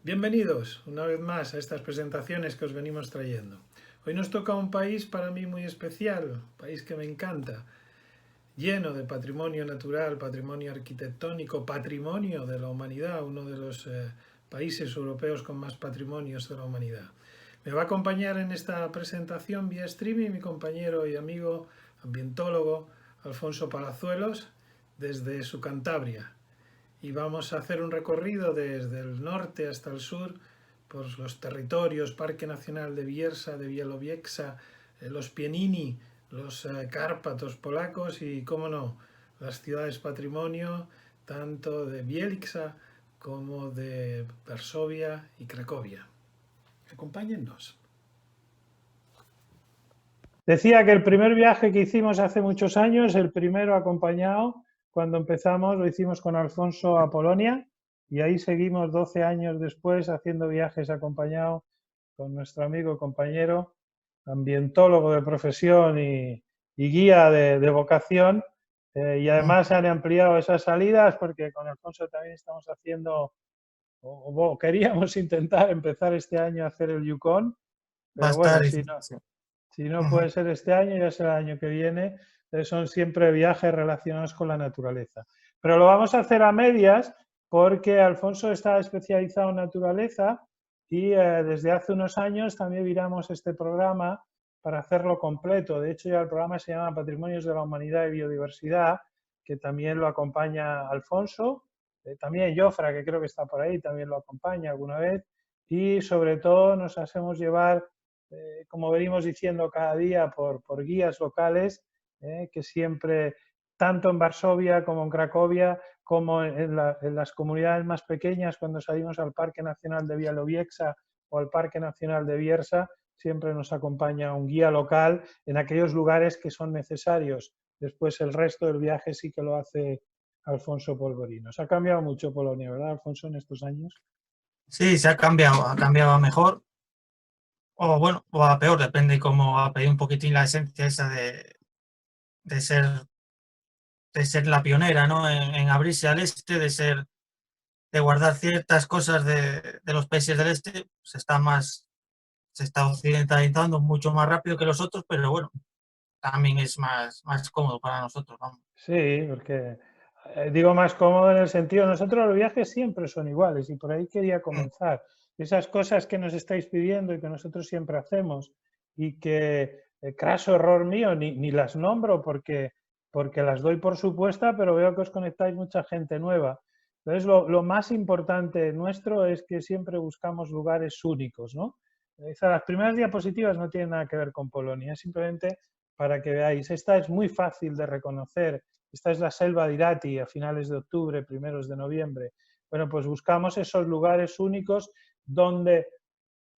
Bienvenidos una vez más a estas presentaciones que os venimos trayendo. Hoy nos toca un país para mí muy especial, un país que me encanta, lleno de patrimonio natural, patrimonio arquitectónico, patrimonio de la humanidad, uno de los países europeos con más patrimonios de la humanidad. Me va a acompañar en esta presentación vía streaming mi compañero y amigo ambientólogo Alfonso Palazuelos desde su Cantabria, y vamos a hacer un recorrido desde el norte hasta el sur por los territorios, Parque Nacional de Bierza, de Białowieża, los Pienini, los Cárpatos polacos y, cómo no, las ciudades patrimonio tanto de Bielica como de Varsovia y Cracovia. Acompáñennos. Decía que el primer viaje que hicimos hace muchos años, el primero acompañado, cuando empezamos lo hicimos con Alfonso a Polonia y ahí seguimos 12 años después haciendo viajes acompañados con nuestro amigo y compañero, ambientólogo de profesión y guía de vocación. Y además se han ampliado esas salidas porque con Alfonso también estamos haciendo, o queríamos intentar empezar este año a hacer el Yukon, pero bueno, si no puede ser este año, ya será el año que viene. Son siempre viajes relacionados con la naturaleza. Pero lo vamos a hacer a medias porque Alfonso está especializado en naturaleza y desde hace unos años también viramos este programa para hacerlo completo. De hecho, ya el programa se llama Patrimonios de la Humanidad y Biodiversidad, que también lo acompaña Alfonso. También Jofra, que creo que está por ahí, también lo acompaña alguna vez. Y sobre todo nos hacemos llevar, como venimos diciendo cada día, por guías locales, que siempre, tanto en Varsovia como en Cracovia, como en las comunidades más pequeñas, cuando salimos al Parque Nacional de Białowieża o al Parque Nacional de Bierza, siempre nos acompaña un guía local en aquellos lugares que son necesarios. Después el resto del viaje sí que lo hace Alfonso Polvorino. Se ha cambiado mucho Polonia, ¿verdad, Alfonso, en estos años? Sí, se ha cambiado a mejor, o bueno, o a peor, depende cómo ha perdido un poquitín la esencia esa de ser la pionera, ¿no? En abrirse al este, de guardar ciertas cosas de los países del este, se está occidentalizando mucho más rápido que los otros, pero bueno, también es más cómodo para nosotros, vamos. Sí, porque digo más cómodo en el sentido, nosotros los viajes siempre son iguales y por ahí quería comenzar. Esas cosas que nos estáis pidiendo y que nosotros siempre hacemos y que, craso error mío, ni las nombro porque las doy por supuesta, pero veo que os conectáis mucha gente nueva. Entonces, lo más importante nuestro es que siempre buscamos lugares únicos, ¿no? Las primeras diapositivas no tienen nada que ver con Polonia, simplemente para que veáis. Esta es muy fácil de reconocer. Esta es la selva de Irati a finales de octubre, primeros de noviembre. Bueno, pues buscamos esos lugares únicos donde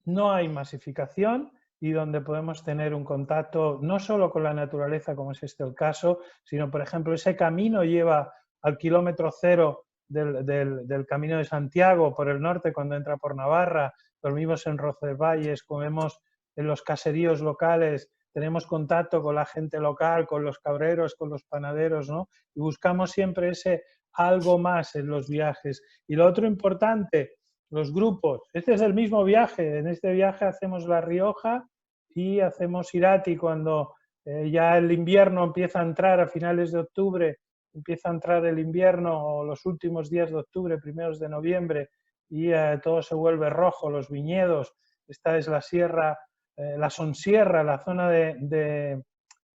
no hay masificación y donde podemos tener un contacto no solo con la naturaleza, como es este el caso, sino, por ejemplo, ese camino lleva al kilómetro cero del Camino de Santiago por el norte cuando entra por Navarra, dormimos en Roncesvalles, comemos en los caseríos locales, tenemos contacto con la gente local, con los cabreros, con los panaderos, ¿no? Y buscamos siempre ese algo más en los viajes. Y lo otro importante, los grupos. Este es el mismo viaje. En este viaje hacemos La Rioja y hacemos Irati cuando ya el invierno empieza a entrar a finales de octubre, empieza a entrar el invierno o los últimos días de octubre, primeros de noviembre, y todo se vuelve rojo, los viñedos. Esta es la sierra, la Sonsierra, la zona de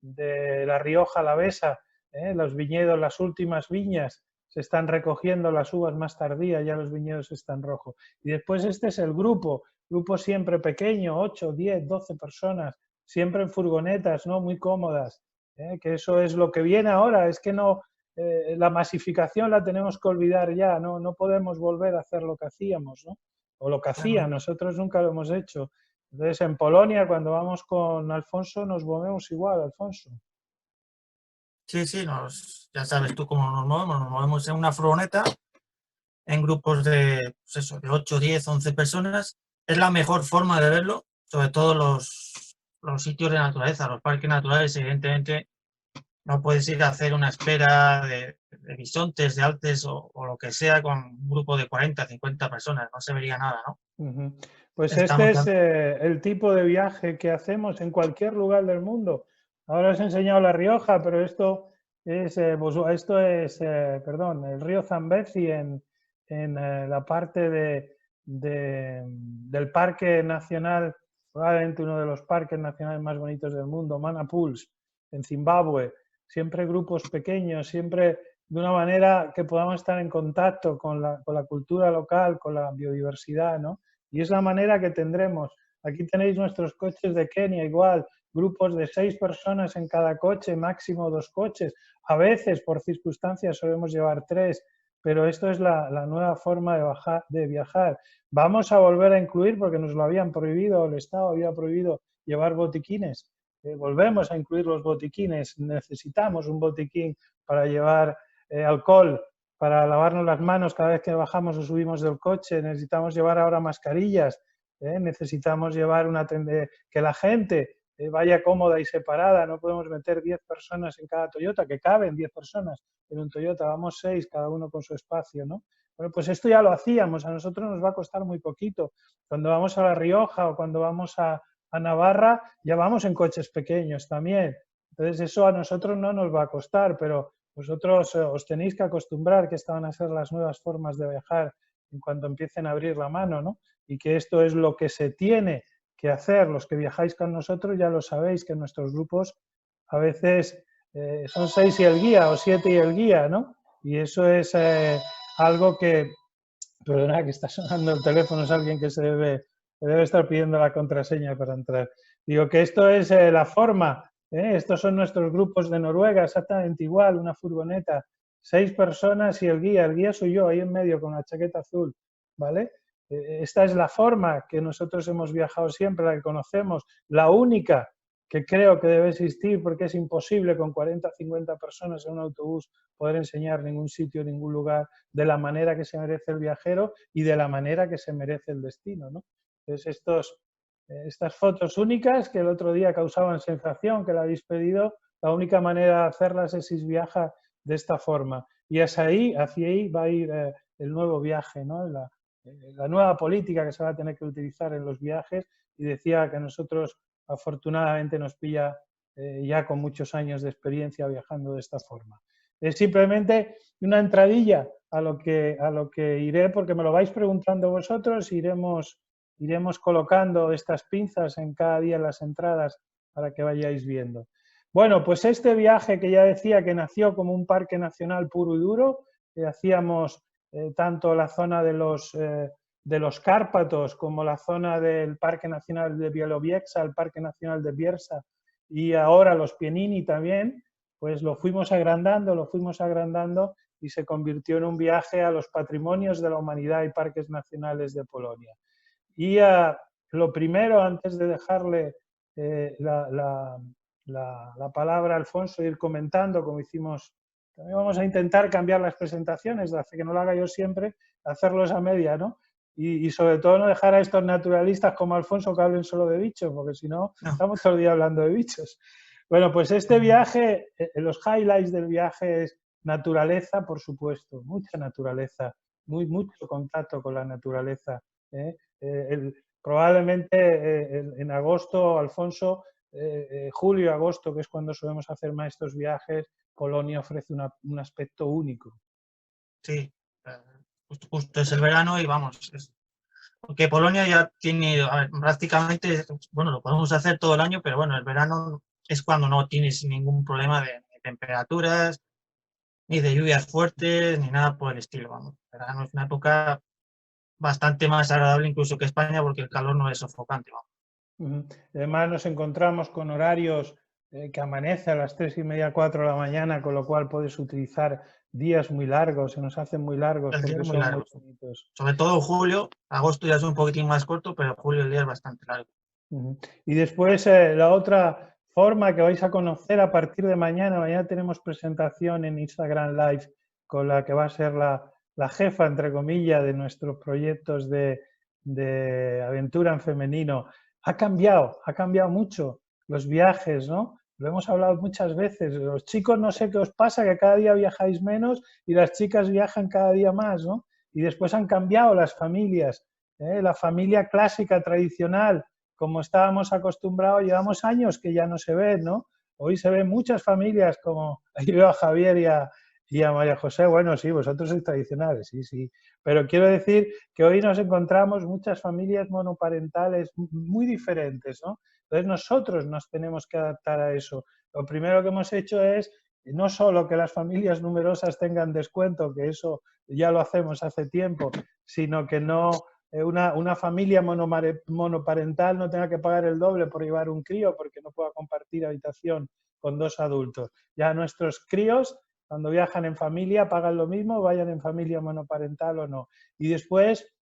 La Rioja Alavesa, los viñedos, las últimas viñas, se están recogiendo las uvas más tardías, ya los viñedos están rojos. Y después este es el grupo siempre pequeño, 8, 10, 12 personas, siempre en furgonetas, ¿no? Muy cómodas, que eso es lo que viene ahora, es que no, la masificación la tenemos que olvidar ya, no podemos volver a hacer lo que hacíamos, ¿no? O lo que hacía, nosotros nunca lo hemos hecho. Entonces, en Polonia, cuando vamos con Alfonso, nos movemos igual, Alfonso. Sí, ya sabes tú cómo nos movemos en una furgoneta, en grupos de, pues eso, de 8, 10, 11 personas. Es la mejor forma de verlo, sobre todo los sitios de naturaleza, los parques naturales, evidentemente, No puedes ir a hacer una espera de bisontes, de alces o lo que sea con un grupo de 40, 50 personas. No se vería nada, ¿no? Ujú. Pues Estamos este es el tipo de viaje que hacemos en cualquier lugar del mundo. Ahora os he enseñado La Rioja, pero esto es, perdón, el río Zambezi en la parte del Parque Nacional, probablemente uno de los parques nacionales más bonitos del mundo, Mana Pools, en Zimbabue. Siempre grupos pequeños, siempre de una manera que podamos estar en contacto con la cultura local, con la biodiversidad, ¿no? Y es la manera que tendremos. Aquí tenéis nuestros coches de Kenia, igual, grupos de 6 personas en cada coche, máximo 2 coches. A veces, por circunstancias, solemos llevar 3, pero esto es la nueva forma de viajar. Vamos a volver a incluir, porque nos lo habían prohibido, el Estado había prohibido llevar botiquines. Volvemos a incluir los botiquines. Necesitamos un botiquín para llevar alcohol, para lavarnos las manos cada vez que bajamos o subimos del coche. Necesitamos llevar ahora mascarillas, necesitamos llevar que la gente vaya cómoda y separada. No podemos meter 10 personas en cada Toyota, que caben 10 personas en un Toyota, vamos 6, cada uno con su espacio, ¿no? Bueno, pues esto ya lo hacíamos, a nosotros nos va a costar muy poquito. Cuando vamos a La Rioja o cuando vamos a Navarra, ya vamos en coches pequeños también. Entonces eso a nosotros no nos va a costar, pero vosotros os tenéis que acostumbrar que estas van a ser las nuevas formas de viajar en cuanto empiecen a abrir la mano, ¿no? Y que esto es lo que se tiene que hacer. Los que viajáis con nosotros ya lo sabéis, que nuestros grupos a veces son 6 y el guía o 7 y el guía, ¿no? Y eso es algo que, perdona que está sonando el teléfono, es alguien que debe estar pidiendo la contraseña para entrar. Digo que esto es la forma. Estos son nuestros grupos de Noruega, exactamente igual, una furgoneta, 6 personas y el guía soy yo, ahí en medio con la chaqueta azul, ¿vale? Esta es la forma que nosotros hemos viajado siempre, la que conocemos, la única que creo que debe existir, porque es imposible con 40 o 50 personas en un autobús poder enseñar ningún sitio, ningún lugar, de la manera que se merece el viajero y de la manera que se merece el destino, ¿no? Entonces, estas fotos únicas que el otro día causaban sensación, que la habéis pedido, la única manera de hacerlas es si viaja de esta forma. Y hacia ahí va a ir el nuevo viaje, ¿no? La nueva política que se va a tener que utilizar en los viajes. Y decía que a nosotros, afortunadamente, nos pilla ya con muchos años de experiencia viajando de esta forma. Es simplemente una entradilla a lo que iré, porque me lo vais preguntando vosotros, iremos colocando estas pinzas en cada día en las entradas para que vayáis viendo. Bueno, pues este viaje que ya decía que nació como un parque nacional puro y duro, hacíamos tanto la zona de los Cárpatos como la zona del Parque Nacional de Bielowieża, el Parque Nacional de Bierza y ahora los Pienini también, pues lo fuimos agrandando y se convirtió en un viaje a los patrimonios de la humanidad y parques nacionales de Polonia. Y lo primero, antes de dejarle la palabra a Alfonso, ir comentando, como hicimos, también vamos a intentar cambiar las presentaciones, hace que no lo haga yo siempre, hacerlos a media, ¿no? Y sobre todo no dejar a estos naturalistas como Alfonso que hablen solo de bichos, porque si no, estamos todo el día hablando de bichos. Bueno, pues este viaje, los highlights del viaje es naturaleza, por supuesto, mucha naturaleza, mucho contacto con la naturaleza. Probablemente en agosto, Alfonso, julio, agosto, que es cuando solemos hacer más estos viajes, Polonia ofrece un aspecto único. Sí, justo es el verano y vamos, porque Polonia ya tiene, a ver, prácticamente, bueno, lo podemos hacer todo el año, pero bueno, el verano es cuando no tienes ningún problema de temperaturas, ni de lluvias fuertes, ni nada por el estilo, vamos. El verano es una época bastante más agradable incluso que España porque el calor no es sofocante, vamos. Además nos encontramos con horarios que amanece a las 3:30, 4 de la mañana, con lo cual puedes utilizar días muy largos, se nos hacen muy largos porque son muy bonitos. Sobre todo julio, agosto ya es un poquitín más corto, pero julio el día es bastante largo. Y después la otra forma que vais a conocer a partir de mañana tenemos presentación en Instagram Live con la que va a ser la jefa, entre comillas, de nuestros proyectos de aventura en femenino. Ha cambiado mucho los viajes, ¿no? lo hemos hablado muchas veces, los chicos no sé qué os pasa, que cada día viajáis menos y las chicas viajan cada día más, ¿no? Y después han cambiado las familias, ¿eh? La familia clásica, tradicional, como estábamos acostumbrados, llevamos años que ya no se ven, ¿no? Hoy se ven muchas familias, como ahí veo a Javier y a María José. Bueno, sí, vosotros sois tradicionales, sí, sí. Pero quiero decir que hoy nos encontramos muchas familias monoparentales muy diferentes, ¿no? Entonces nosotros nos tenemos que adaptar a eso. Lo primero que hemos hecho es no solo que las familias numerosas tengan descuento, que eso ya lo hacemos hace tiempo, sino que no una familia monoparental no tenga que pagar el doble por llevar un crío porque no pueda compartir habitación con 2 adultos. Ya nuestros críos, cuando viajan en familia, pagan lo mismo, vayan en familia monoparental o no. Y después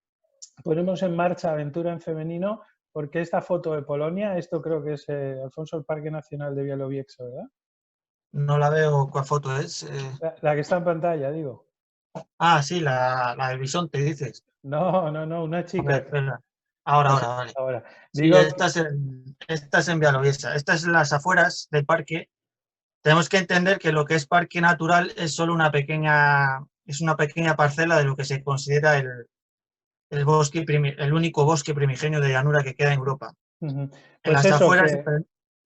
ponemos en marcha Aventura en Femenino, porque esta foto de Polonia, esto creo que es, Alfonso, el Parque Nacional de Białowieża, ¿verdad? No la veo, ¿cuál foto es? La que está en pantalla, digo. Sí, la del bisonte, dices. No, no, no, una A chica. ver, espera. Ahora, vale. Ahora. Sí, Digo, esta es en Białowieża. Esta es en las afueras del parque. Tenemos que entender que lo que es parque natural es solo una pequeña parcela de lo que se considera el bosque, el único bosque primigenio de llanura que queda en Europa. En pues las eso, afueras.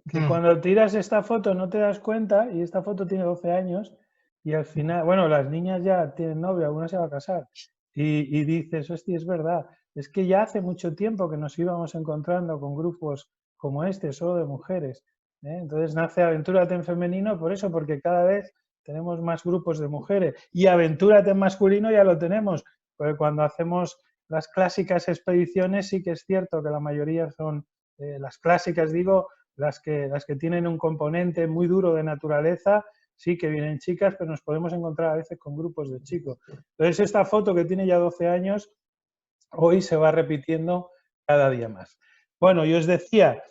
que cuando tiras esta foto no te das cuenta, y esta foto tiene 12 años, y al final, bueno, las niñas ya tienen novio, alguna se va a casar, y dices, hostia, es verdad, es que ya hace mucho tiempo que nos íbamos encontrando con grupos como este, solo de mujeres, ¿eh? Entonces nace Aventúrate en Femenino por eso, porque cada vez tenemos más grupos de mujeres, y Aventúrate en Masculino ya lo tenemos, porque cuando hacemos las clásicas expediciones sí que es cierto que la mayoría son, las clásicas digo, las que tienen un componente muy duro de naturaleza, sí que vienen chicas, pero nos podemos encontrar a veces con grupos de chicos. Entonces esta foto que tiene ya 12 años, hoy se va repitiendo cada día más. Bueno, yo os decía,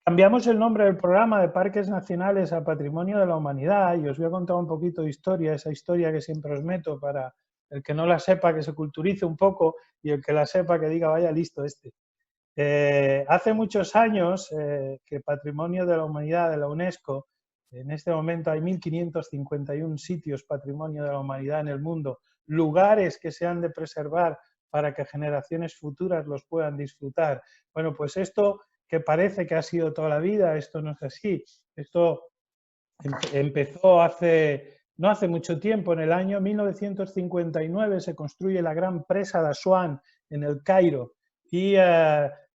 cambiamos el nombre del programa de Parques Nacionales a Patrimonio de la Humanidad y os voy a contar un poquito de historia, esa historia que siempre os meto para el que no la sepa, que se culturice un poco y el que la sepa que diga, vaya listo este. Hace muchos años que Patrimonio de la Humanidad de la UNESCO, en este momento hay 1.551 sitios Patrimonio de la Humanidad en el mundo, lugares que se han de preservar para que generaciones futuras los puedan disfrutar. Bueno, pues esto que parece que ha sido toda la vida, esto no es así. Esto empezó no hace mucho tiempo, en el año 1959 se construye la gran presa de Asuán en el Cairo y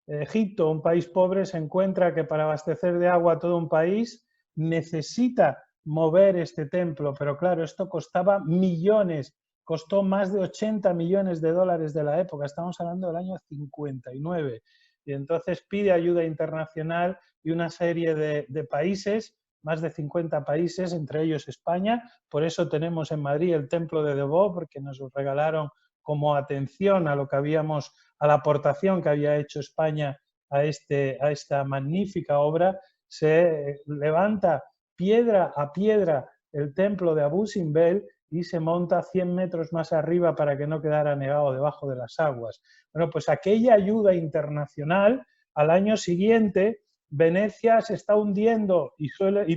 Egipto, un país pobre, se encuentra que para abastecer de agua a todo un país necesita mover este templo, pero claro, esto costaba millones, costó más de 80 millones de dólares de la época, estamos hablando del año 59, y entonces pide ayuda internacional y una serie de países, más de 50 países, entre ellos España, por eso tenemos en Madrid el Templo de Debò, porque nos lo regalaron como atención a lo que habíamos, a la aportación que había hecho España a esta magnífica obra. Se levanta piedra a piedra el templo de Abu Simbel y se monta 100 metros más arriba para que no quedara negado debajo de las aguas. Bueno, pues aquella ayuda internacional, al año siguiente, Venecia se está hundiendo y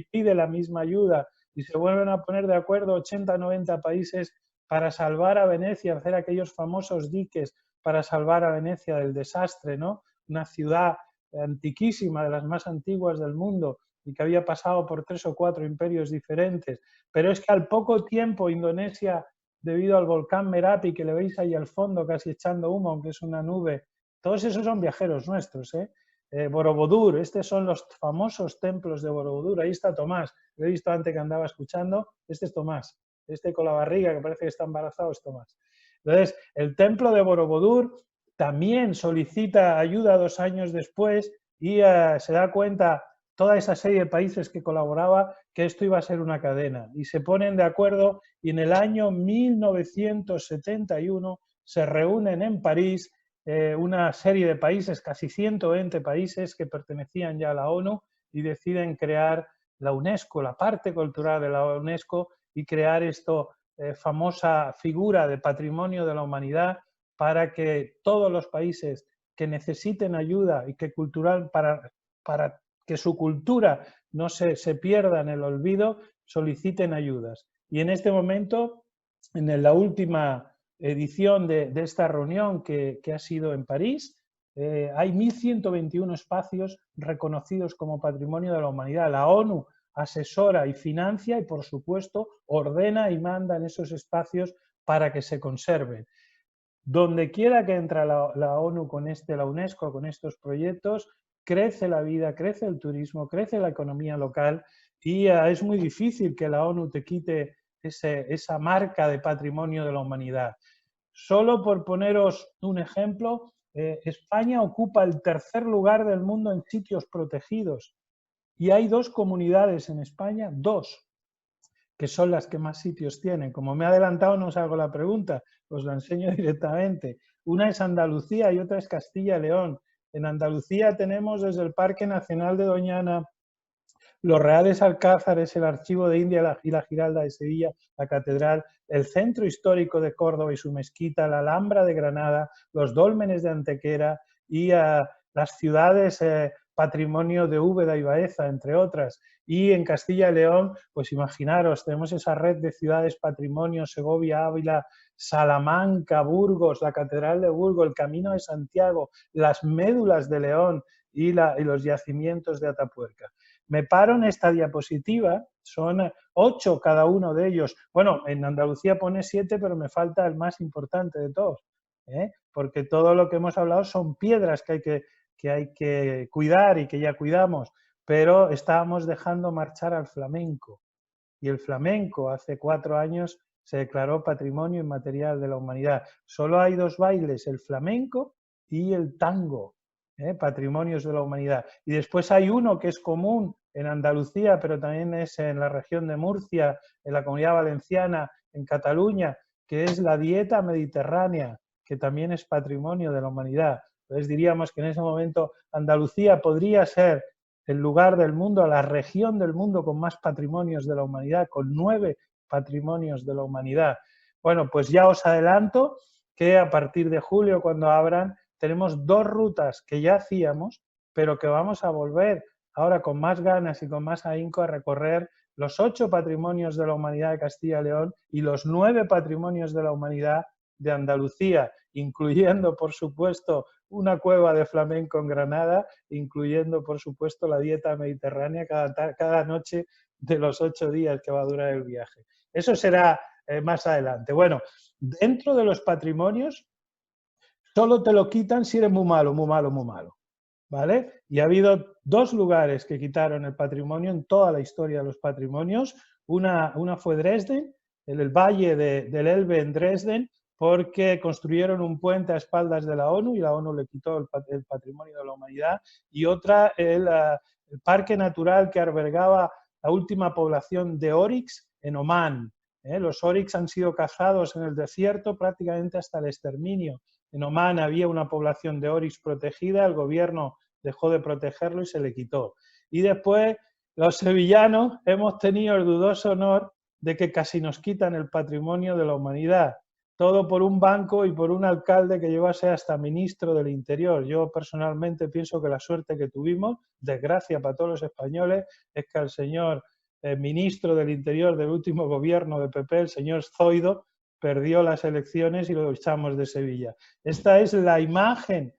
pide la misma ayuda y se vuelven a poner de acuerdo 80 o 90 países para salvar a Venecia, hacer aquellos famosos diques para salvar a Venecia del desastre, ¿no? Una ciudad antiquísima, de las más antiguas del mundo, y que había pasado por 3 o 4 imperios diferentes. Pero es que al poco tiempo Indonesia, debido al volcán Merapi, que le veis ahí al fondo casi echando humo, aunque es una nube, todos esos son viajeros nuestros, ¿eh? Borobudur, estos son los famosos templos de Borobudur. Ahí está Tomás, lo he visto antes que andaba escuchando, este es Tomás. Este con la barriga, que parece que está embarazado, es Tomás. Entonces, el templo de Borobudur también solicita ayuda 2 años después y se da cuenta toda esa serie de países que colaboraba que esto iba a ser una cadena. Y se ponen de acuerdo y en el año 1971 se reúnen en París una serie de países, casi 120 países que pertenecían ya a la ONU y deciden crear la UNESCO, la parte cultural de la UNESCO, y crear esta famosa figura de patrimonio de la humanidad para que todos los países que necesiten ayuda y que para que su cultura no se pierdan en el olvido, soliciten ayudas. Y en este momento, en la última edición de esta reunión que ha sido en París, hay 1.121 espacios reconocidos como Patrimonio de la Humanidad. La ONU asesora y financia y, por supuesto, ordena y manda en esos espacios para que se conserven. Donde quiera que entra la ONU con la UNESCO con estos proyectos, crece la vida, crece el turismo, crece la economía local y es muy difícil que la ONU te quite esa marca de patrimonio de la humanidad. Solo por poneros un ejemplo, España ocupa el tercer lugar del mundo en sitios protegidos y hay 2 comunidades en España, 2, que son las que más sitios tienen. Como me he adelantado, no os hago la pregunta, os la enseño directamente. Una es Andalucía y otra es Castilla y León. En Andalucía tenemos desde el Parque Nacional de Doñana, los Reales Alcázares, el Archivo de India y la Giralda de Sevilla, la Catedral, el Centro Histórico de Córdoba y su mezquita, la Alhambra de Granada, los Dólmenes de Antequera y las ciudades patrimonio de Úbeda y Baeza, entre otras. Y en Castilla y León, pues imaginaros, tenemos esa red de ciudades patrimonio, Segovia, Ávila, Salamanca, Burgos, la Catedral de Burgos, el Camino de Santiago, las Médulas de León y los yacimientos de Atapuerca. Me paro en esta diapositiva, son 8 cada uno de ellos. Bueno, en Andalucía pone 7, pero me falta el más importante de todos, porque todo lo que hemos hablado son piedras que hay que cuidar y que ya cuidamos, pero estábamos dejando marchar al flamenco. Y el flamenco hace 4 años se declaró Patrimonio Inmaterial de la Humanidad. Solo hay 2 bailes, el flamenco y el tango, patrimonios de la humanidad. Y después hay uno que es común en Andalucía, pero también es en la región de Murcia, en la Comunidad Valenciana, en Cataluña, que es la dieta mediterránea, que también es patrimonio de la humanidad. Entonces diríamos que en ese momento Andalucía podría ser el lugar del mundo, la región del mundo con más patrimonios de la humanidad, con 9 patrimonios de la humanidad. Bueno, pues ya os adelanto que a partir de julio, cuando abran, tenemos 2 rutas que ya hacíamos, pero que vamos a volver ahora con más ganas y con más ahínco a recorrer los 8 patrimonios de la humanidad de Castilla y León y los 9 patrimonios de la humanidad de Andalucía, incluyendo, por supuesto, una cueva de flamenco en Granada, incluyendo, por supuesto, la dieta mediterránea cada noche de los 8 días que va a durar el viaje. Eso será más adelante. Bueno, dentro de los patrimonios, solo te lo quitan si eres muy malo, muy malo, muy malo, ¿vale? Y ha habido 2 lugares que quitaron el patrimonio en toda la historia de los patrimonios. Una fue Dresden, en el valle del Elbe en Dresden, porque construyeron un puente a espaldas de la ONU y la ONU le quitó el patrimonio de la humanidad. Y otra, el parque natural que albergaba la última población de oryx en Omán. Los oryx han sido cazados en el desierto prácticamente hasta el exterminio. En Omán había una población de oryx protegida, el gobierno dejó de protegerlo y se le quitó. Y después los sevillanos hemos tenido el dudoso honor de que casi nos quitan el patrimonio de la humanidad. Todo por un banco y por un alcalde que llegó a ser hasta ministro del Interior. Yo personalmente pienso que la suerte que tuvimos, desgracia para todos los españoles, es que el señor ministro del Interior del último gobierno de PP, el señor Zoido, perdió las elecciones y lo echamos de Sevilla. Esta es la imagen,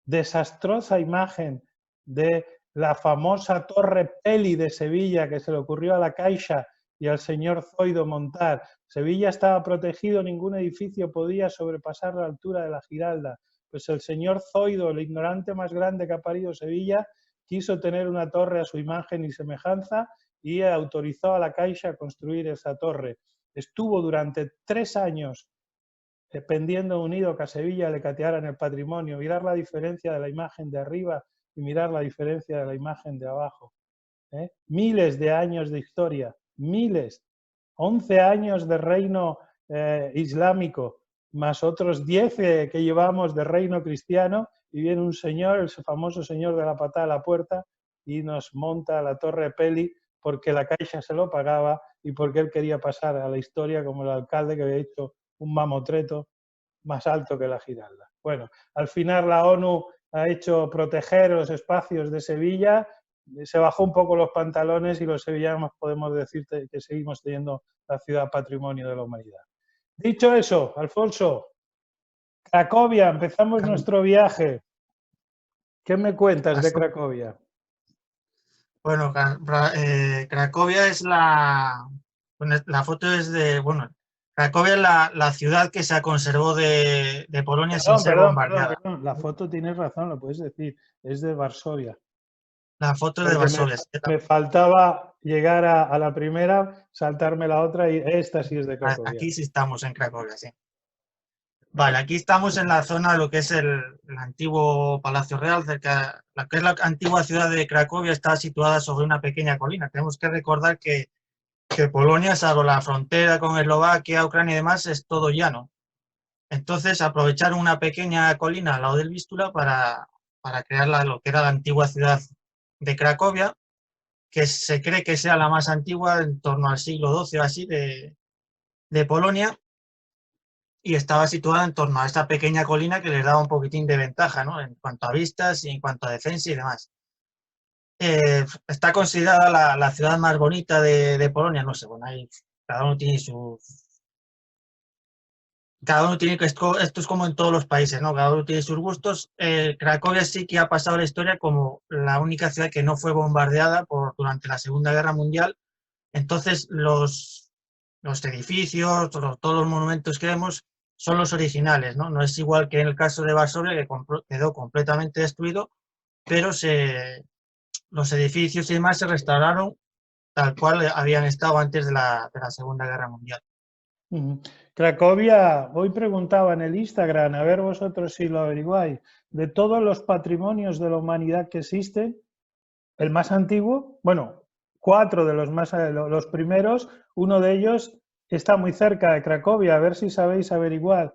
desastrosa imagen de la famosa Torre Peli de Sevilla que se le ocurrió a la Caixa y al señor Zoido montar. Sevilla estaba protegido, ningún edificio podía sobrepasar la altura de la Giralda. Pues el señor Zoido, el ignorante más grande que ha parido Sevilla, quiso tener una torre a su imagen y semejanza y autorizó a la Caixa a construir esa torre. Estuvo durante 3 años pendiendo unido que a Sevilla le catearan el patrimonio, mirar la diferencia de la imagen de arriba y mirar la diferencia de la imagen de abajo. Miles de años de historia, miles, 11 años de reino islámico, más otros 10 que llevamos de reino cristiano, y viene un señor, el famoso señor de la patada a la puerta, y nos monta la Torre Peli porque la Caixa se lo pagaba y porque él quería pasar a la historia como el alcalde que había hecho un mamotreto más alto que la Giralda. Bueno, al final la ONU ha hecho proteger los espacios de Sevilla, se bajó un poco los pantalones y los sevillanos podemos decir que seguimos teniendo la ciudad patrimonio de la humanidad. Dicho eso, Alfonso, Cracovia, empezamos nuestro viaje. ¿Qué me cuentas de Cracovia? Bueno, Cracovia es la foto es de, bueno, Cracovia es la ciudad que se conservó de Polonia sin ser bombardeada. Perdón. La foto tienes razón, lo puedes decir, es de Varsovia. La foto de Varsovia. Me faltaba llegar a la primera, saltarme la otra y esta sí es de Cracovia. Aquí sí estamos en Cracovia, sí. Vale, aquí estamos en la zona de lo que es el antiguo Palacio Real, cerca, la que es la antigua ciudad de Cracovia, está situada sobre una pequeña colina. Tenemos que recordar que Polonia, salvo la frontera con Eslovaquia, Ucrania y demás, es todo llano. Entonces aprovecharon una pequeña colina al lado del Vístula para crear lo que era la antigua ciudad de Cracovia, que se cree que sea la más antigua en torno al siglo XII o así de Polonia, y estaba situada en torno a esta pequeña colina que les daba un poquitín de ventaja, ¿no? En cuanto a vistas y en cuanto a defensa y demás. Está considerada la ciudad más bonita de Polonia, no sé, bueno, ahí cada uno tiene esto es como en todos los países, ¿no? Cada uno tiene sus gustos. Cracovia sí que ha pasado la historia como la única ciudad que no fue bombardeada durante la Segunda Guerra Mundial. Entonces los edificios, todos los monumentos que vemos son los originales, ¿no? No es igual que en el caso de Varsovia, que quedó completamente destruido, pero los edificios y demás se restauraron tal cual habían estado antes de la Segunda Guerra Mundial. Cracovia, hoy preguntaba en el Instagram, a ver vosotros si lo averiguáis, de todos los patrimonios de la humanidad que existen, el más antiguo, bueno, 4 de los primeros, uno de ellos está muy cerca de Cracovia, a ver si sabéis averiguar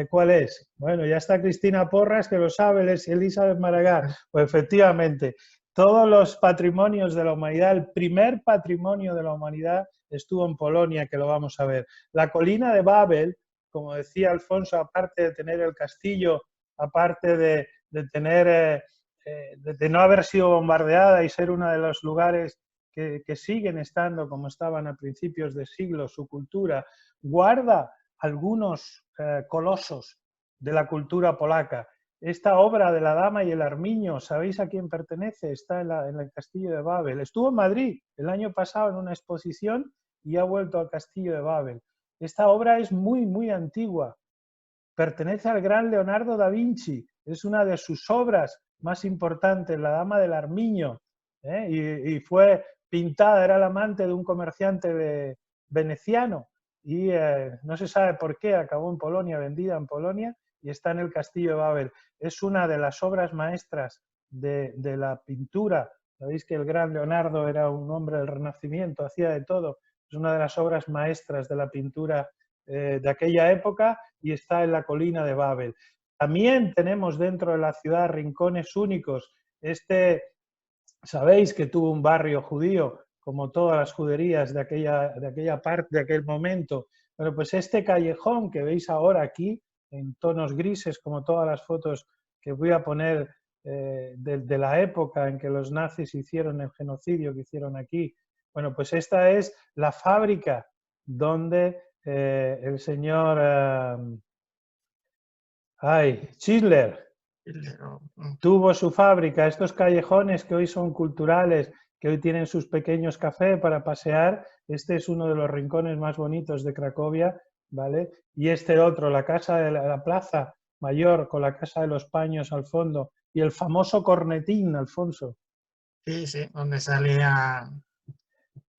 cuál es. Bueno, ya está Cristina Porras, que lo sabe, es Elizabeth Maragall. Pues efectivamente, todos los patrimonios de la humanidad, el primer patrimonio de la humanidad estuvo en Polonia, que lo vamos a ver. La colina de Babel, como decía Alfonso, aparte de tener el castillo, aparte de tener... de no haber sido bombardeada y ser uno de los lugares que siguen estando como estaban a principios de siglo, su cultura, guarda algunos colosos de la cultura polaca. Esta obra de la Dama y el Armiño, ¿sabéis a quién pertenece? Está en el Castillo de Babel. Estuvo en Madrid el año pasado en una exposición y ha vuelto al Castillo de Babel. Esta obra es muy, muy antigua. Pertenece al gran Leonardo da Vinci. Es una de sus obras más importantes, la Dama del Armiño, y fue pintada, era la amante de un comerciante veneciano y no se sabe por qué acabó en Polonia, vendida en Polonia y está en el Castillo de Babel. Es una de las obras maestras de la pintura. Sabéis que el gran Leonardo era un hombre del Renacimiento, hacía de todo. Es una de las obras maestras de la pintura de aquella época y está en la colina de Babel. También tenemos dentro de la ciudad rincones únicos. Sabéis que tuvo un barrio judío, como todas las juderías de aquella parte, de aquel momento. Bueno, pues este callejón que veis ahora aquí, en tonos grises, como todas las fotos que voy a poner de la época en que los nazis hicieron el genocidio que hicieron aquí. Bueno, pues esta es la fábrica donde el señor Schindler tuvo su fábrica. Estos callejones que hoy son culturales, que hoy tienen sus pequeños cafés para pasear, este es uno de los rincones más bonitos de Cracovia, ¿vale? Y este otro, la casa de la Plaza Mayor con la Casa de los Paños al fondo y el famoso cornetín, Alfonso. Sí, donde salía...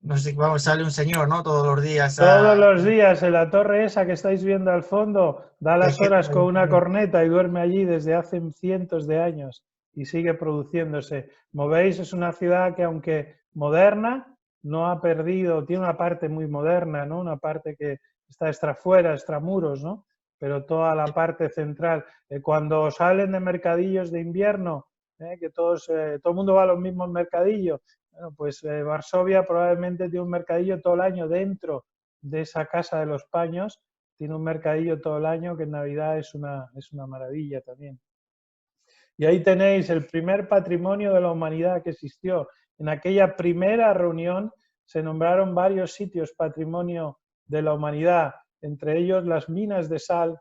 No sé, vamos, sale un señor, ¿no? Todos los días. Todos los días en la torre esa que estáis viendo al fondo, da las horas con una corneta y duerme allí desde hace cientos de años y sigue produciéndose. Como veis, es una ciudad que, aunque moderna, no ha perdido, tiene una parte muy moderna, ¿no? Una parte que está extrafuera, extramuros, ¿no? Pero toda la parte central. Cuando salen de mercadillos de invierno, que todo el mundo va a los mismos mercadillos, bueno, pues Varsovia probablemente tiene un mercadillo todo el año dentro de esa Casa de los Paños, tiene un mercadillo todo el año que en Navidad es una maravilla también. Y ahí tenéis el primer patrimonio de la humanidad que existió. En aquella primera reunión se nombraron varios sitios patrimonio de la humanidad, entre ellos las minas de sal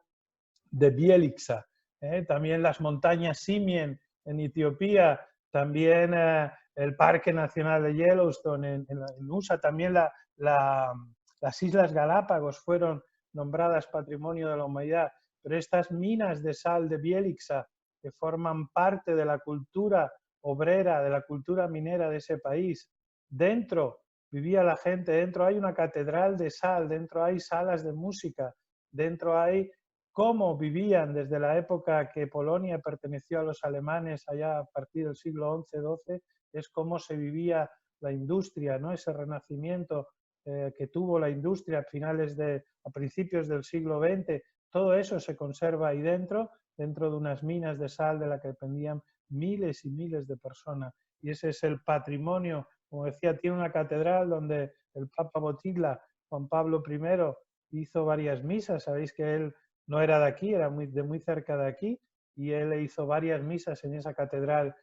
de Bielica, también las montañas Simien en Etiopía, también el Parque Nacional de Yellowstone en USA, también las Islas Galápagos fueron nombradas Patrimonio de la Humanidad, pero estas minas de sal de Bielica, que forman parte de la cultura obrera, de la cultura minera de ese país, dentro vivía la gente, dentro hay una catedral de sal, dentro hay salas de música, dentro hay cómo vivían desde la época que Polonia perteneció a los alemanes allá a partir del siglo XI-XII, es cómo se vivía la industria, ¿no? Ese renacimiento que tuvo la industria a principios del siglo XX, todo eso se conserva ahí dentro de unas minas de sal de las que dependían miles y miles de personas. Y ese es el patrimonio, como decía, tiene una catedral donde el Papa Bottiglia, Juan Pablo I, hizo varias misas. Sabéis que él no era de aquí, era de muy cerca de aquí, y él hizo varias misas en esa catedral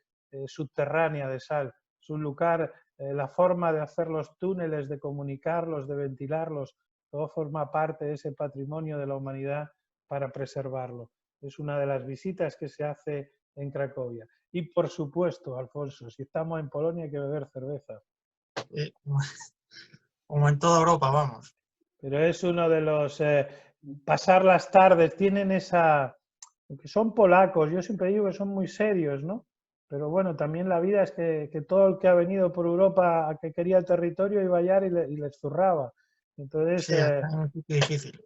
subterránea de sal. Es un lugar, la forma de hacer los túneles, de comunicarlos, de ventilarlos, todo forma parte de ese patrimonio de la humanidad para preservarlo. Es una de las visitas que se hace en Cracovia. Y por supuesto, Alfonso, si estamos en Polonia hay que beber cerveza. Como en toda Europa, vamos. Pero es uno de los... pasar las tardes, tienen esa... Porque son polacos, yo siempre digo que son muy serios, ¿no? Pero bueno, también la vida es que todo el que ha venido por Europa a que quería el territorio iba allá y les zurraba. Entonces... Sí, es muy difícil.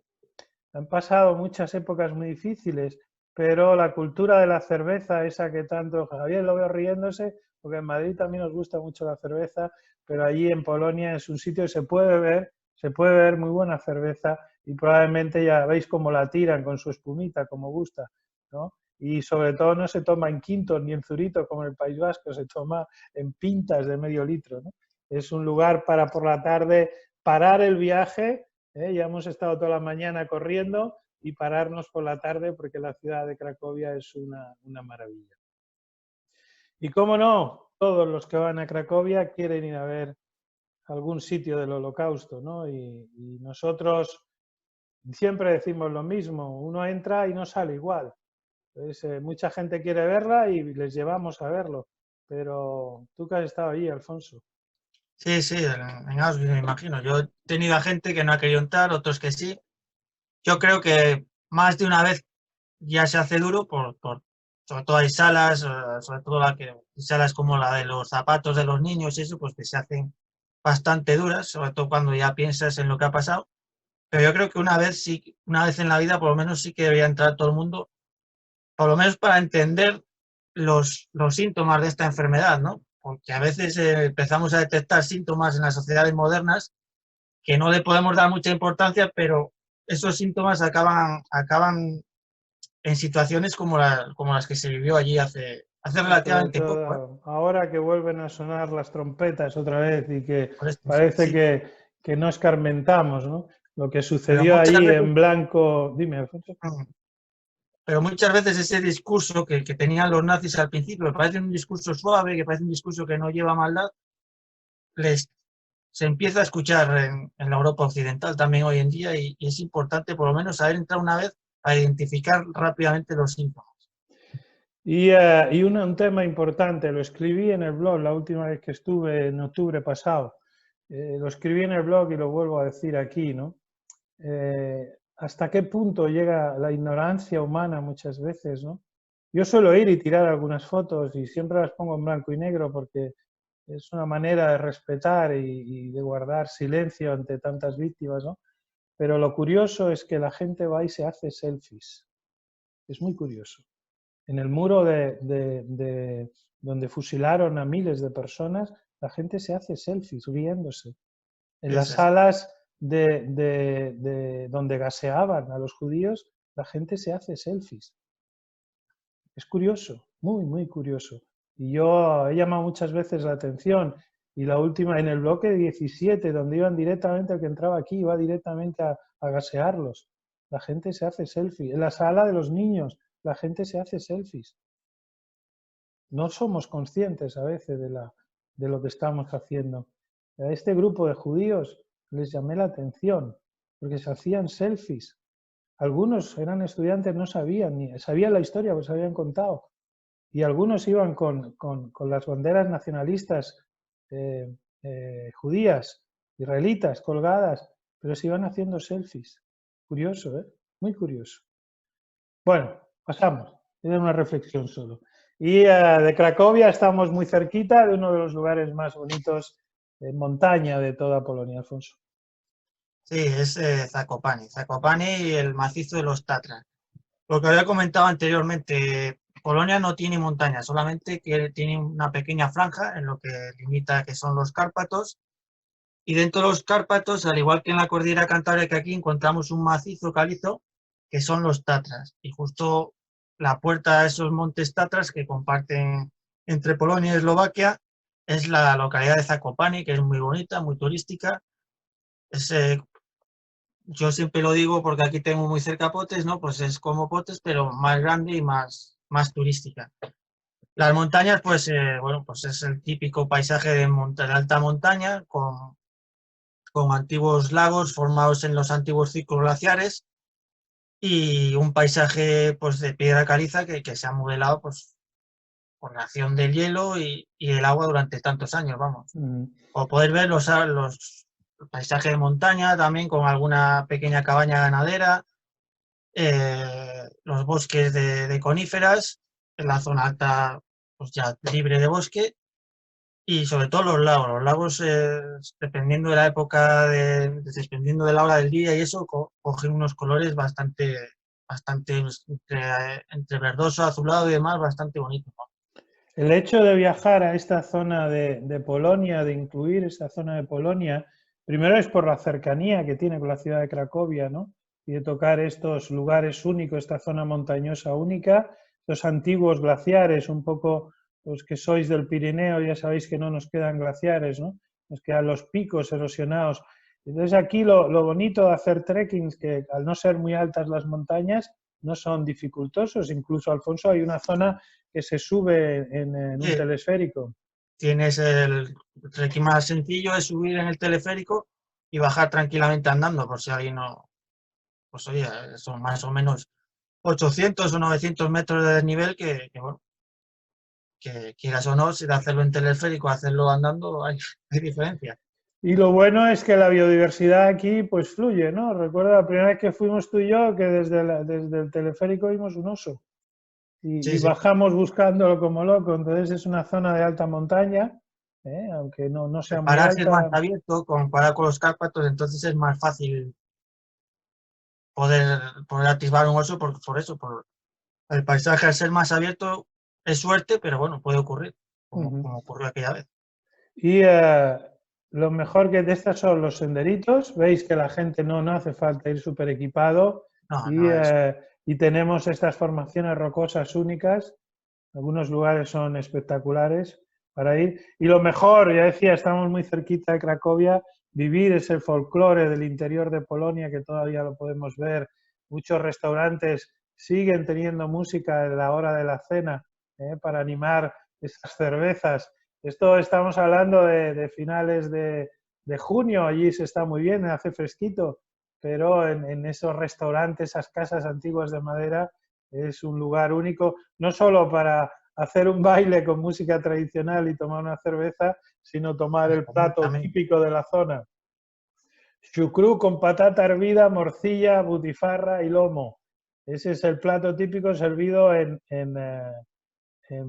Han pasado muchas épocas muy difíciles, pero la cultura de la cerveza, esa que tanto Javier lo veo riéndose, porque en Madrid también nos gusta mucho la cerveza, pero allí en Polonia es un sitio que se puede beber muy buena cerveza y probablemente ya veis cómo la tiran con su espumita, como gusta, ¿no? Y sobre todo no se toma en quintos ni en zuritos como en el País Vasco, se toma en pintas de medio litro, ¿no? Es un lugar para por la tarde parar el viaje. Ya hemos estado toda la mañana corriendo y pararnos por la tarde porque la ciudad de Cracovia es una maravilla. Y cómo no, todos los que van a Cracovia quieren ir a ver algún sitio del Holocausto, ¿no? Y nosotros siempre decimos lo mismo, uno entra y no sale igual. Entonces, mucha gente quiere verla y les llevamos a verlo. Pero tú que has estado allí, Alfonso. Sí, sí, en Auschwitz me imagino. Yo he tenido a gente que no ha querido entrar, otros que sí. Yo creo que más de una vez ya se hace duro sobre todo hay salas, sobre todo salas como la de los zapatos de los niños y eso, pues que se hacen bastante duras, sobre todo cuando ya piensas en lo que ha pasado. Pero yo creo que una vez en la vida por lo menos sí que debería entrar todo el mundo, por lo menos para entender los síntomas de esta enfermedad, ¿no? Porque a veces empezamos a detectar síntomas en las sociedades modernas que no le podemos dar mucha importancia, pero esos síntomas acaban en situaciones como las que se vivió allí hace relativamente poco, ¿eh? Ahora que vuelven a sonar las trompetas otra vez y que parece Sí. que no escarmentamos, ¿no? Lo que Pero sucedió muchas allí veces, en blanco. Dime, Alfonso. pero muchas veces ese discurso que tenían los nazis al principio, que parece un discurso suave, que parece un discurso que no lleva maldad, se empieza a escuchar en la Europa occidental también hoy en día y es importante por lo menos saber entrar una vez a identificar rápidamente los síntomas. Y un tema importante, lo escribí en el blog la última vez que estuve en octubre pasado. Lo escribí en el blog y lo vuelvo a decir aquí, ¿no? ¿Hasta qué punto llega la ignorancia humana muchas veces, ¿no? Yo suelo ir y tirar algunas fotos y siempre las pongo en blanco y negro porque es una manera de respetar y de guardar silencio ante tantas víctimas, ¿no? Pero lo curioso es que la gente va y se hace selfies. Es muy curioso. En el muro de donde fusilaron a miles de personas, la gente se hace selfies riéndose. En las salas donde gaseaban a los judíos, la gente se hace selfies. Es curioso, muy, muy curioso. Y yo he llamado muchas veces la atención. Y la última, en el bloque 17, donde iban directamente, el que entraba aquí, iba directamente a gasearlos. La gente se hace selfies. En la sala de los niños, la gente se hace selfies. No somos conscientes a veces de lo que estamos haciendo. A este grupo de judíos les llamé la atención porque se hacían selfies. Algunos eran estudiantes, no sabían, ni sabían la historia, pues habían contado. Y algunos iban con las banderas nacionalistas judías, israelitas, colgadas, pero se iban haciendo selfies. Curioso, ¿eh? Muy curioso. Bueno, pasamos. Era una reflexión solo. Y de Cracovia estamos muy cerquita de uno de los lugares más bonitos en montaña de toda Polonia, Alfonso. Sí, es Zakopane. Zakopane y el macizo de los Tatras. Lo que había comentado anteriormente, Polonia no tiene montaña, solamente que tiene una pequeña franja en lo que limita que son los Cárpatos. Y dentro de los Cárpatos, al igual que en la cordillera Cantábrica, aquí encontramos un macizo calizo que son los Tatras. Y justo la puerta a esos montes Tatras que comparten entre Polonia y Eslovaquia es la localidad de Zakopane, que es muy bonita, muy turística. Yo siempre lo digo porque aquí tengo muy cerca Potes, ¿no? Pues es como Potes, pero más grande y más turística. Las montañas, pues, bueno, pues es el típico paisaje de alta montaña con antiguos lagos formados en los antiguos ciclos glaciares y un paisaje, pues, de piedra caliza que se ha modelado, pues, por la acción del hielo y el agua durante tantos años, vamos. O poder ver los paisajes de montaña también con alguna pequeña cabaña ganadera, los bosques de coníferas, en la zona alta pues ya libre de bosque, y sobre todo los lagos. Los lagos, dependiendo de la época, dependiendo de la hora del día y eso, cogen unos colores bastante entre verdoso, azulado y demás, bastante bonitos, ¿no? El hecho de viajar a esta zona de Polonia, de incluir esta zona de Polonia, primero es por la cercanía que tiene con la ciudad de Cracovia, ¿no? Y de tocar estos lugares únicos, esta zona montañosa única, los antiguos glaciares, un poco los que sois del Pirineo, ya sabéis que no nos quedan glaciares, ¿no? Nos quedan los picos erosionados. Entonces aquí lo bonito de hacer trekking es que al no ser muy altas las montañas, no son dificultosos. Incluso, Alfonso, hay una zona que se sube en un telesférico. Tienes el trekking más sencillo, es subir en el teleférico y bajar tranquilamente andando, por si alguien no... Pues oye, son más o menos 800 o 900 metros de desnivel que bueno, que quieras o no, si de hacerlo en teleférico, hacerlo andando, hay diferencia. Y lo bueno es que la biodiversidad aquí pues fluye, ¿no? Recuerdo la primera vez que fuimos tú y yo que desde el teleférico vimos un oso y bajamos buscándolo como loco. Entonces es una zona de alta montaña, aunque no sea muy alta. Es más abierto comparado con los Cárpatos, entonces es más fácil poder atisbar un oso por eso, por el paisaje al ser más abierto es suerte, pero bueno, puede ocurrir, como ocurrió aquella vez. Y lo mejor que de estas son los senderitos. Veis que la gente no hace falta ir súper equipado. Y tenemos estas formaciones rocosas únicas. Algunos lugares son espectaculares para ir. Y lo mejor, ya decía, estamos muy cerquita de Cracovia, vivir ese folclore del interior de Polonia que todavía lo podemos ver. Muchos restaurantes siguen teniendo música a la hora de la cena para animar esas cervezas. Esto estamos hablando de finales de junio, allí se está muy bien, hace fresquito, pero en esos restaurantes, esas casas antiguas de madera, es un lugar único, no solo para hacer un baile con música tradicional y tomar una cerveza, sino tomar el plato típico de la zona. Chucrú con patata hervida, morcilla, butifarra y lomo. Ese es el plato típico servido en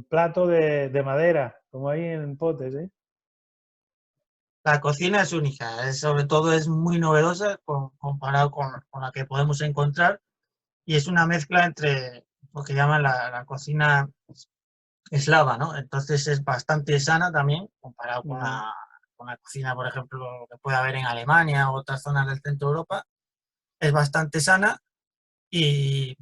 plato de madera, como ahí en Potes, ¿eh? La cocina es única, sobre todo es muy novedosa comparado con la que podemos encontrar, y es una mezcla entre lo que llaman la cocina eslava, ¿no? Entonces es bastante sana también comparado con la cocina, por ejemplo, que puede haber en Alemania o otras zonas del centro de Europa. Es bastante sana y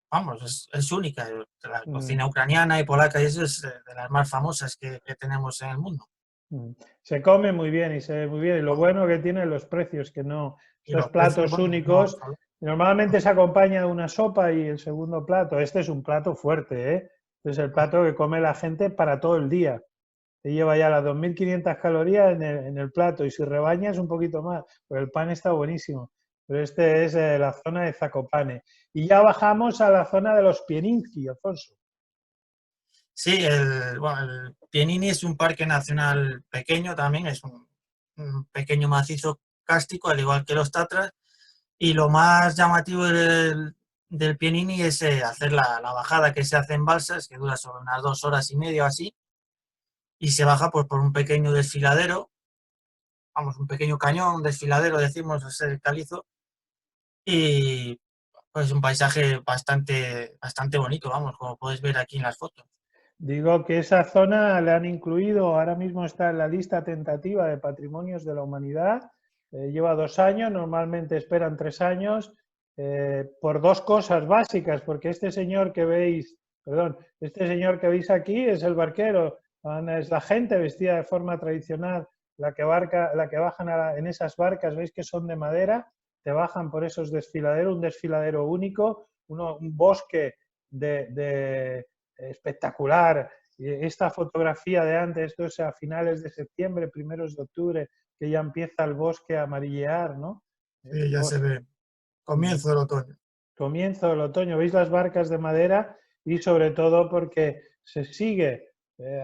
vamos, es única. La cocina ucraniana y polaca y eso es de las más famosas que tenemos en el mundo. Se come muy bien y se ve muy bien. Y lo bueno que tiene los precios, que no, los platos únicos, normalmente se acompaña de una sopa y el segundo plato. Este es un plato fuerte, ¿eh? Este es el plato que come la gente para todo el día. te lleva ya las 2.500 calorías en el plato y si rebañas un poquito más, pues el pan está buenísimo. Pero este es la zona de Zakopane. Y ya bajamos a la zona de los Pieninski, Alfonso. Sí, el Pienini es un parque nacional pequeño también, es un pequeño macizo kástico, al igual que los Tatras, y lo más llamativo del Pienini es hacer la bajada que se hace en balsas, que dura sobre unas 2 horas y media o así, y se baja pues, por un pequeño desfiladero, vamos, un pequeño cañón, desfiladero, decimos, es el calizo, y pues un paisaje bastante bonito, vamos, como podéis ver aquí en las fotos. Digo que esa zona le han incluido, ahora mismo está en la lista tentativa de Patrimonios de la Humanidad, lleva 2 años, normalmente esperan 3 años, por 2 cosas básicas, porque este señor que veis aquí es el barquero, es la gente vestida de forma tradicional, la que bajan en esas barcas, veis que son de madera, te bajan por esos desfiladeros, un desfiladero único, un bosque espectacular. Esta fotografía de antes, esto es a finales de septiembre, primeros de octubre, que ya empieza el bosque a amarillear, ¿no? Sí, ya se ve. Comienzo del otoño. Comienzo del otoño. ¿Veis las barcas de madera? Y sobre todo porque se sigue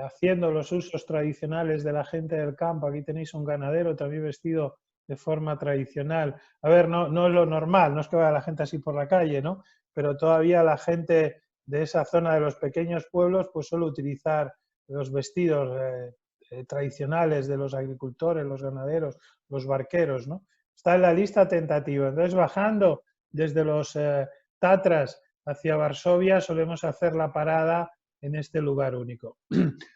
haciendo los usos tradicionales de la gente del campo. Aquí tenéis un ganadero también vestido de forma tradicional. A ver, no es lo normal, no es que vaya la gente así por la calle, ¿no? Pero todavía la gente de esa zona de los pequeños pueblos pues suele utilizar los vestidos tradicionales de los agricultores, los ganaderos, los barqueros, ¿no? Está en la lista tentativa. Entonces, bajando desde los Tatras hacia Varsovia, solemos hacer la parada en este lugar único.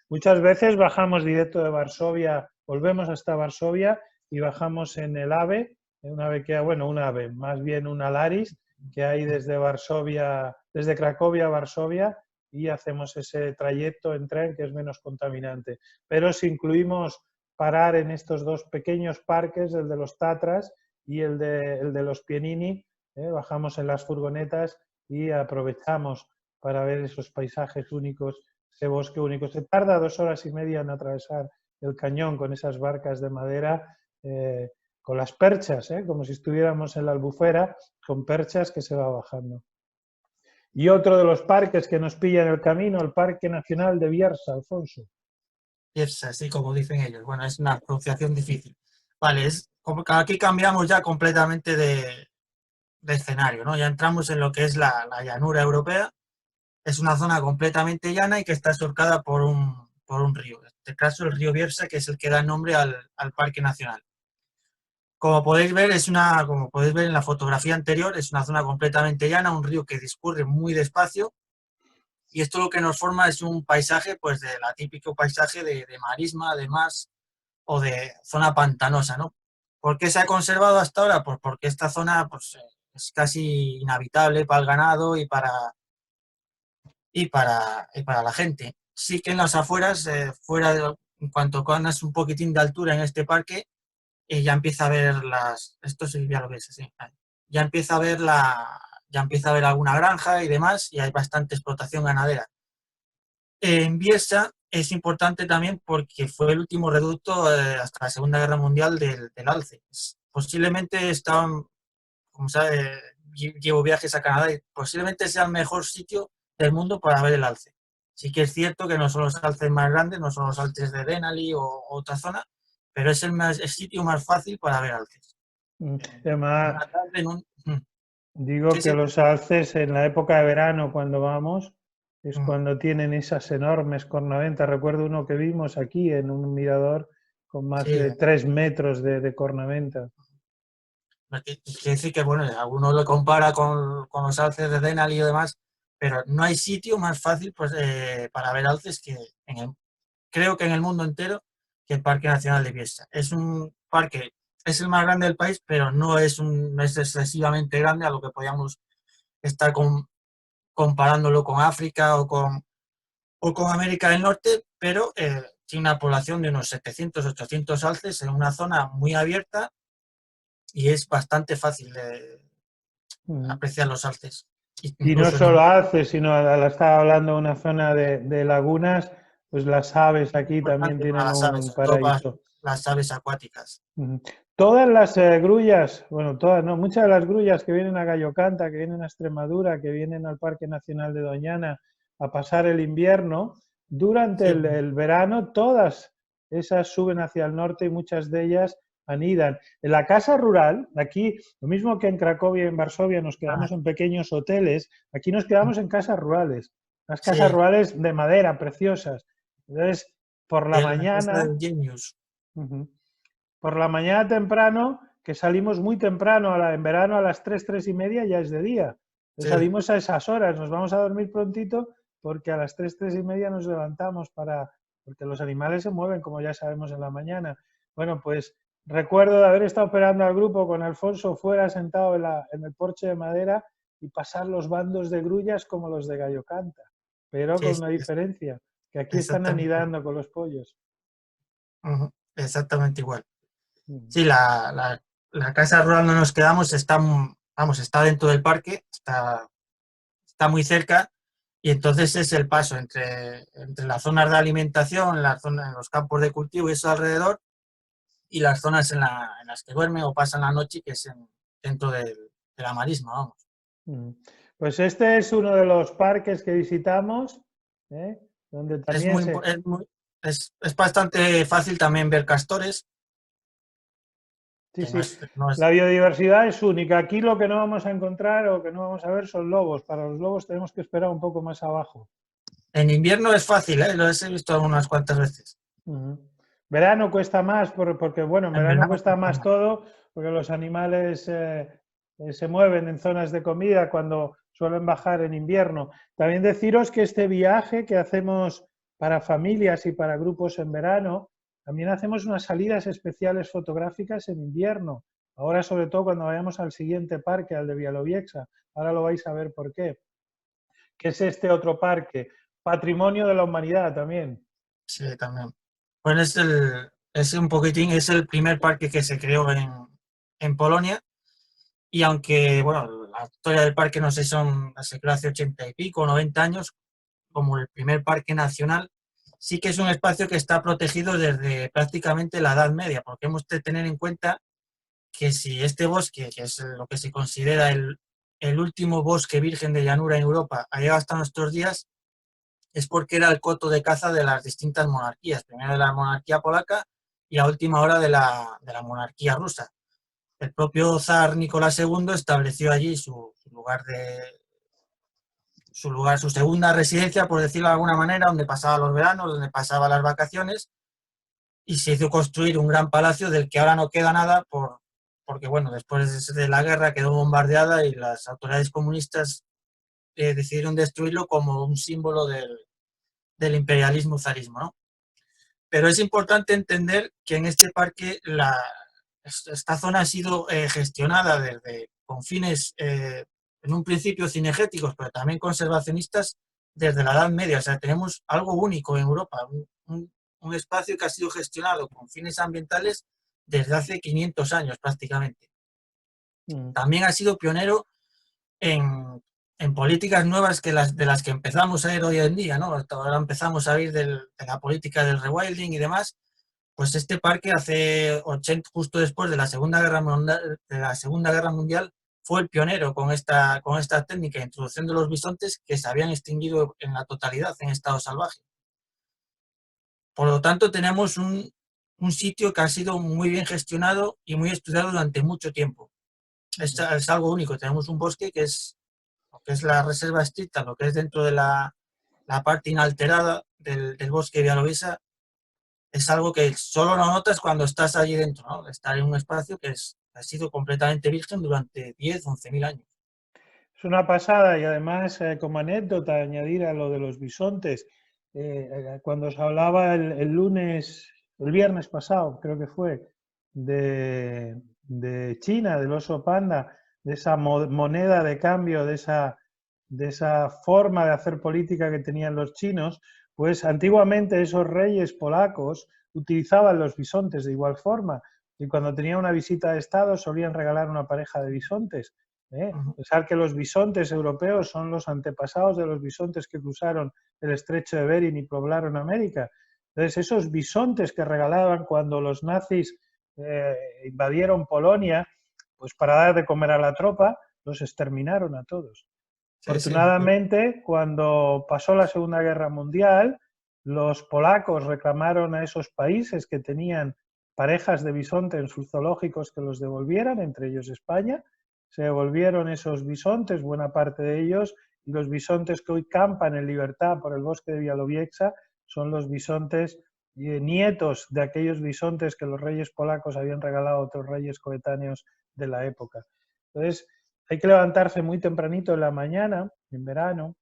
Muchas veces bajamos directo de Varsovia, volvemos hasta Varsovia y bajamos en el AVE, más bien un Alaris, que hay desde Cracovia a Varsovia, y hacemos ese trayecto en tren que es menos contaminante. Pero si incluimos parar en estos 2 pequeños parques, el de los Tatras y el de los Pienini, bajamos en las furgonetas y aprovechamos para ver esos paisajes únicos, ese bosque único. Se tarda 2 horas y media en atravesar el cañón con esas barcas de madera, con las perchas, como si estuviéramos en la Albufera, con perchas que se va bajando. Y otro de los parques que nos pilla en el camino, el Parque Nacional de Biersa, Alfonso. Biersa, así como dicen ellos. Bueno, es una pronunciación difícil. Vale, es como que aquí cambiamos ya completamente de escenario, ¿no? Ya entramos en lo que es la llanura europea. Es una zona completamente llana y que está surcada por un río. En este caso, el río Biersa, que es el que da nombre al Parque Nacional. Como podéis ver en la fotografía anterior, es una zona completamente llana, un río que discurre muy despacio, y esto lo que nos forma es un paisaje, pues de la típico paisaje de marisma, de mar o de zona pantanosa, ¿no? ¿Por qué se ha conservado hasta ahora? Pues porque esta zona pues, es casi inhabitable para el ganado y para la gente. Sí que en las afueras, en cuanto ganas un poquitín de altura en este parque, ya empieza a ver esto sí, ya lo ves, sí, ya empieza a ver alguna granja y demás, y hay bastante explotación ganadera. En Biersa es importante también porque fue el último reducto hasta la Segunda Guerra Mundial del alce. Posiblemente como sabe, llevo viajes a Canadá y posiblemente sea el mejor sitio del mundo para ver el alce. Sí que es cierto que no son los alces más grandes, no son los alces de Denali o otra zona, pero es el sitio más fácil para ver alces. Además, digo Sí, que sí. los alces en la época de verano, cuando vamos, es cuando tienen esas enormes cornaventas. Recuerdo uno que vimos aquí en un mirador con más Sí. de 3 metros de cornamenta. Quiere decir que, bueno, alguno lo compara con los alces de Denali y demás, pero no hay sitio más fácil pues, para ver alces que creo que en el mundo entero, que el Parque Nacional de Biersa. Es un parque, es el más grande del país, pero no es excesivamente grande a lo que podíamos estar comparándolo con África o con América del Norte, pero tiene una población de unos 700, 800 alces en una zona muy abierta y es bastante fácil de apreciar los alces. Y no solo alces, sino estaba hablando de una zona de lagunas Pues las aves aquí también Importante para tienen las aves, un sobre todo para paraíso. las aves acuáticas. Ujú. Todas las grullas, bueno, todas, no, muchas de las grullas que vienen a Gallo Canta, que vienen a Extremadura, que vienen al Parque Nacional de Doñana a pasar el invierno, durante Sí, el verano todas esas suben hacia el norte y muchas de ellas anidan. En la casa rural, aquí, lo mismo que en Cracovia y en Varsovia nos quedamos en pequeños hoteles, aquí nos quedamos en casas rurales, unas casas sí, rurales de madera, preciosas. Entonces, por la la casa mañana... del Genius. Ujú. Por la mañana temprano, que salimos muy temprano, en verano a las 3, 3 y media ya es de día. Sí, Entonces salimos a esas horas, nos vamos a dormir prontito porque a las 3, 3 y media nos levantamos porque los animales se mueven, como ya sabemos, en la mañana. Bueno, pues recuerdo de haber estado operando al grupo con Alfonso fuera sentado en el porche de madera y pasar los bandos de grullas como los de Gallo Canta, pero sí, con una diferencia, que aquí están exactamente, anidando con los pollos. ujú, exactamente igual. Mm. Sí, la casa rural donde nos quedamos está, vamos, está dentro del parque, está muy cerca y entonces es el paso entre las zonas de alimentación, en los campos de cultivo y eso alrededor y las zonas en las que duermen o pasan la noche, que es dentro de la marisma, vamos. Mm. Pues este es uno de los parques que visitamos, ¿eh? Donde Es, también muy, se... es bastante fácil también ver castores, Sí, que no sí, es, no es la biodiversidad es única. Aquí lo que no vamos a encontrar o que no vamos a ver son lobos. Para los lobos tenemos que esperar un poco más abajo. en invierno es fácil, ¿eh? Lo he visto algunas cuantas veces. Ujú. Verano cuesta más porque, bueno, en En verano verano cuesta más todo porque los animales se mueven en zonas de comida cuando suelen bajar en invierno. También deciros que este viaje que hacemos para familias y para grupos en verano, también hacemos unas salidas especiales fotográficas en invierno. Ahora, sobre todo, cuando vayamos al siguiente parque, al de Białowieża, ahora lo vais a ver por qué. Que es este otro parque, Patrimonio de la Humanidad también. sí, también. Bueno, es un poquitín, es el primer parque que se creó en Polonia y aunque, bueno, la historia del parque no sé, se creó hace 80 y pico, 90 años, como el primer parque nacional, sí que es un espacio que está protegido desde prácticamente la Edad Media, porque hemos de tener en cuenta que si este bosque, que es lo que se considera el último bosque virgen de llanura en Europa, ha llegado hasta nuestros días, es porque era el coto de caza de las distintas monarquías, primero de la monarquía polaca y a última hora de la monarquía rusa. El propio zar Nicolás II estableció allí su segunda residencia, por decirlo de alguna manera, donde pasaba los veranos, donde pasaba las vacaciones, y se hizo construir un gran palacio del que ahora no queda nada porque, bueno, después de la guerra quedó bombardeada y las autoridades comunistas decidieron destruirlo como un símbolo del imperialismo zarismo, ¿no? Pero es importante entender que en este parque esta zona ha sido gestionada con fines, en un principio cinegéticos, pero también conservacionistas desde la Edad Media. O sea, tenemos algo único en Europa, un espacio que ha sido gestionado con fines ambientales desde hace 500 años prácticamente. Mm. También ha sido pionero en políticas nuevas de las que empezamos a ver hoy en día, ¿no? Ahora empezamos a ver de la política del rewilding y demás. Pues este parque justo después de la Segunda Guerra Mundial, fue el pionero con esta técnica de introducción de los bisontes que se habían extinguido en la totalidad en estado salvaje. Por lo tanto, tenemos un sitio que ha sido muy bien gestionado y muy estudiado durante mucho tiempo. Es algo único. Tenemos un bosque que es lo que es la reserva estricta, lo que es dentro de la parte inalterada del bosque de Białowieża, es algo que solo lo notas cuando estás allí dentro, ¿no? Estar en un espacio que ha sido completamente virgen durante 10, 11.000 años. Es una pasada y además, como anécdota, añadir a lo de los bisontes, cuando os hablaba el viernes pasado, creo que fue, de China, del oso panda, de esa moneda de cambio, de esa forma de hacer política que tenían los chinos, pues antiguamente esos reyes polacos utilizaban los bisontes de igual forma y cuando tenían una visita de Estado solían regalar una pareja de bisontes. Pensar que los bisontes europeos son los antepasados de los bisontes que cruzaron el estrecho de Bering y poblaron América. Entonces, esos bisontes que regalaban cuando los nazis invadieron Polonia, pues para dar de comer a la tropa, los exterminaron a todos. Sí, Afortunadamente, cuando pasó la Segunda Guerra Mundial, los polacos reclamaron a esos países que tenían parejas de bisonte en sus zoológicos que los devolvieran, entre ellos España. Se devolvieron esos bisontes, buena parte de ellos, y los bisontes que hoy campan en libertad por el bosque de Białowieża son los bisontes nietos de aquellos bisontes que los reyes polacos habían regalado a otros reyes coetáneos de la época. Entonces, hay que levantarse muy tempranito en la mañana, en verano,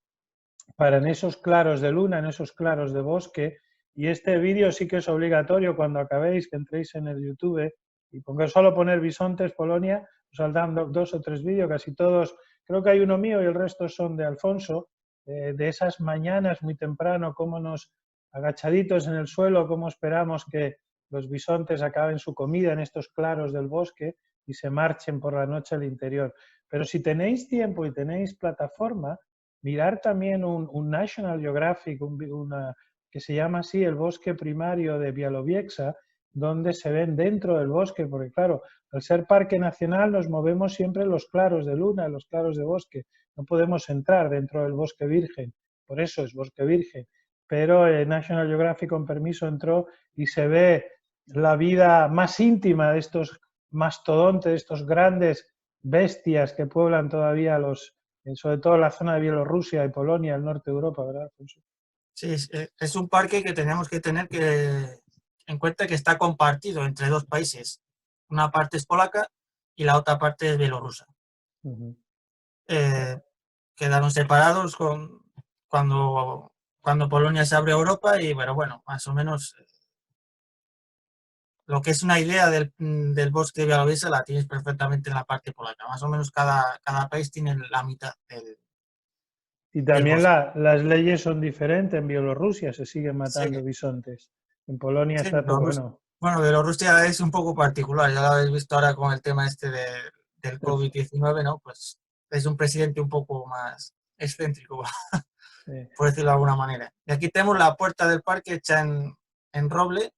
para en esos claros de luna, en esos claros de bosque, y este vídeo sí que es obligatorio cuando acabéis, que entréis en el YouTube y pongáis solo poner bisontes Polonia, os saldrán 2 o 3 vídeos, casi todos, creo que hay uno mío y el resto son de Alfonso, de esas mañanas muy temprano, cómo nos agachaditos en el suelo, cómo esperamos que los bisontes acaben su comida en estos claros del bosque y se marchen por la noche al interior. Pero si tenéis tiempo y tenéis plataforma, mirar también un National Geographic, que se llama así el bosque primario de Białowieża, donde se ven dentro del bosque, porque claro, al ser parque nacional nos movemos siempre en los claros de luna, en los claros de bosque, no podemos entrar dentro del bosque virgen, por eso es bosque virgen, pero el National Geographic con permiso entró y se ve la vida más íntima de estos mastodontes, estos grandes bestias que pueblan todavía sobre todo la zona de Bielorrusia y Polonia, el norte de Europa, ¿verdad, Alfonso? Sí, es un parque que tenemos que tener en cuenta que está compartido entre 2 países. Una parte es polaca y la otra parte es bielorrusa. Quedaron separados cuando Polonia se abrió a Europa y bueno, más o menos lo que es una idea del bosque de Białowieża la tienes perfectamente en la parte polaca. Más o menos cada país tiene la mitad del Y también bosque. las leyes son diferentes. En Bielorrusia se siguen Sí, matando bisontes. En Polonia sí, está todo bueno. Bueno, Bielorrusia es un poco particular, ya lo habéis visto ahora con el tema este del COVID-19, ¿no? Pues es un presidente un poco más excéntrico, Sí. por decirlo de alguna manera. Y aquí tenemos la puerta del parque hecha en roble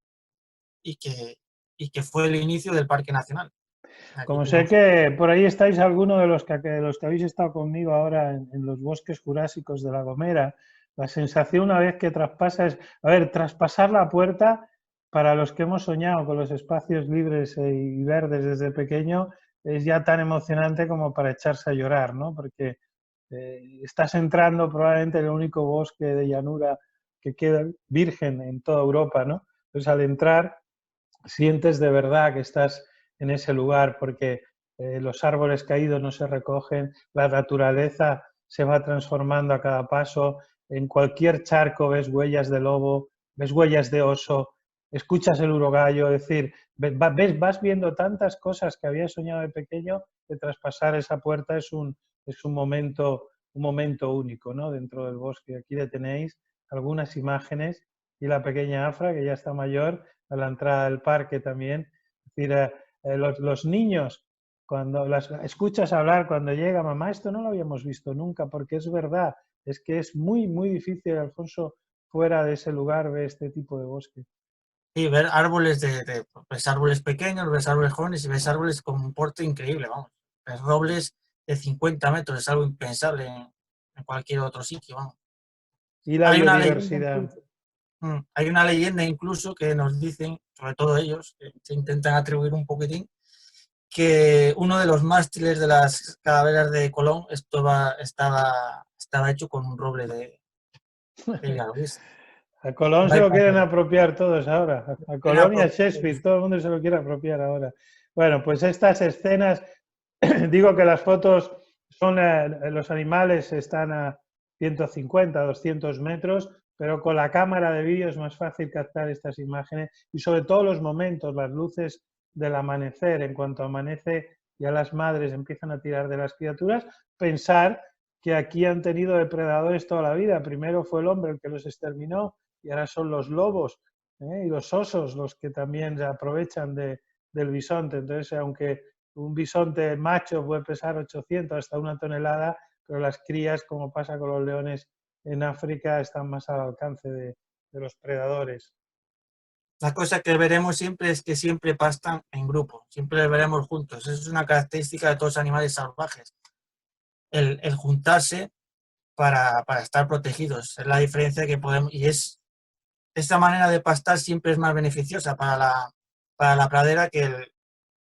y que fue el inicio del Parque Nacional. Aquí Como sé que por ahí estáis algunos de los que habéis estado conmigo ahora en los bosques jurásicos de La Gomera, la sensación una vez que traspasas, traspasar la puerta, para los que hemos soñado con los espacios libres y verdes desde pequeño, es ya tan emocionante como para echarse a llorar, ¿no? Porque estás entrando probablemente en el único bosque de llanura que queda virgen en toda Europa, ¿no? Entonces al entrar sientes de verdad que estás en ese lugar porque los árboles caídos no se recogen, la naturaleza se va transformando a cada paso, en cualquier charco ves huellas de lobo, ves huellas de oso, escuchas el urogallo, es decir, vas viendo tantas cosas que habías soñado de pequeño que traspasar esa puerta es un momento único, ¿no? Dentro del bosque. Aquí le tenéis algunas imágenes y la pequeña Afra, que ya está mayor, a la entrada del parque también. Es decir, los niños, cuando las escuchas hablar, cuando llega, mamá, esto no lo habíamos visto nunca, porque es verdad, es que es muy, muy difícil, Alfonso, fuera de ese lugar, ver este tipo de bosque. Sí, ver árboles ves árboles pequeños, ves árboles jóvenes y ves árboles con un porte increíble, vamos. Ves robles de 50 metros, es algo impensable en cualquier otro sitio, vamos. Y la biodiversidad. Hay una leyenda incluso que nos dicen, sobre todo ellos, que se intentan atribuir un poquitín, que uno de los mástiles de las calaveras de Colón estaba hecho con un roble de Białowieża. A Colón se lo quieren apropiar todos ahora. A Colón y a Shakespeare, todo el mundo se lo quiere apropiar ahora. Bueno, pues estas escenas, digo que las fotos son, los animales están a 150, 200 metros, pero con la cámara de vídeo es más fácil captar estas imágenes y sobre todo los momentos, las luces del amanecer. En cuanto amanece, ya las madres empiezan a tirar de las criaturas. Pensar que aquí han tenido depredadores toda la vida. Primero fue el hombre el que los exterminó y ahora son los lobos y los osos los que también se aprovechan del bisonte. Entonces, aunque un bisonte macho puede pesar 800 hasta 1 tonelada, pero las crías, como pasa con los leones en África, están más al alcance de los predadores. La cosa que veremos siempre es que siempre pastan en grupo, siempre veremos juntos. Eso es una característica de todos los animales salvajes. El juntarse para estar protegidos. Es la diferencia que podemos... Y esta manera de pastar siempre es más beneficiosa para la pradera que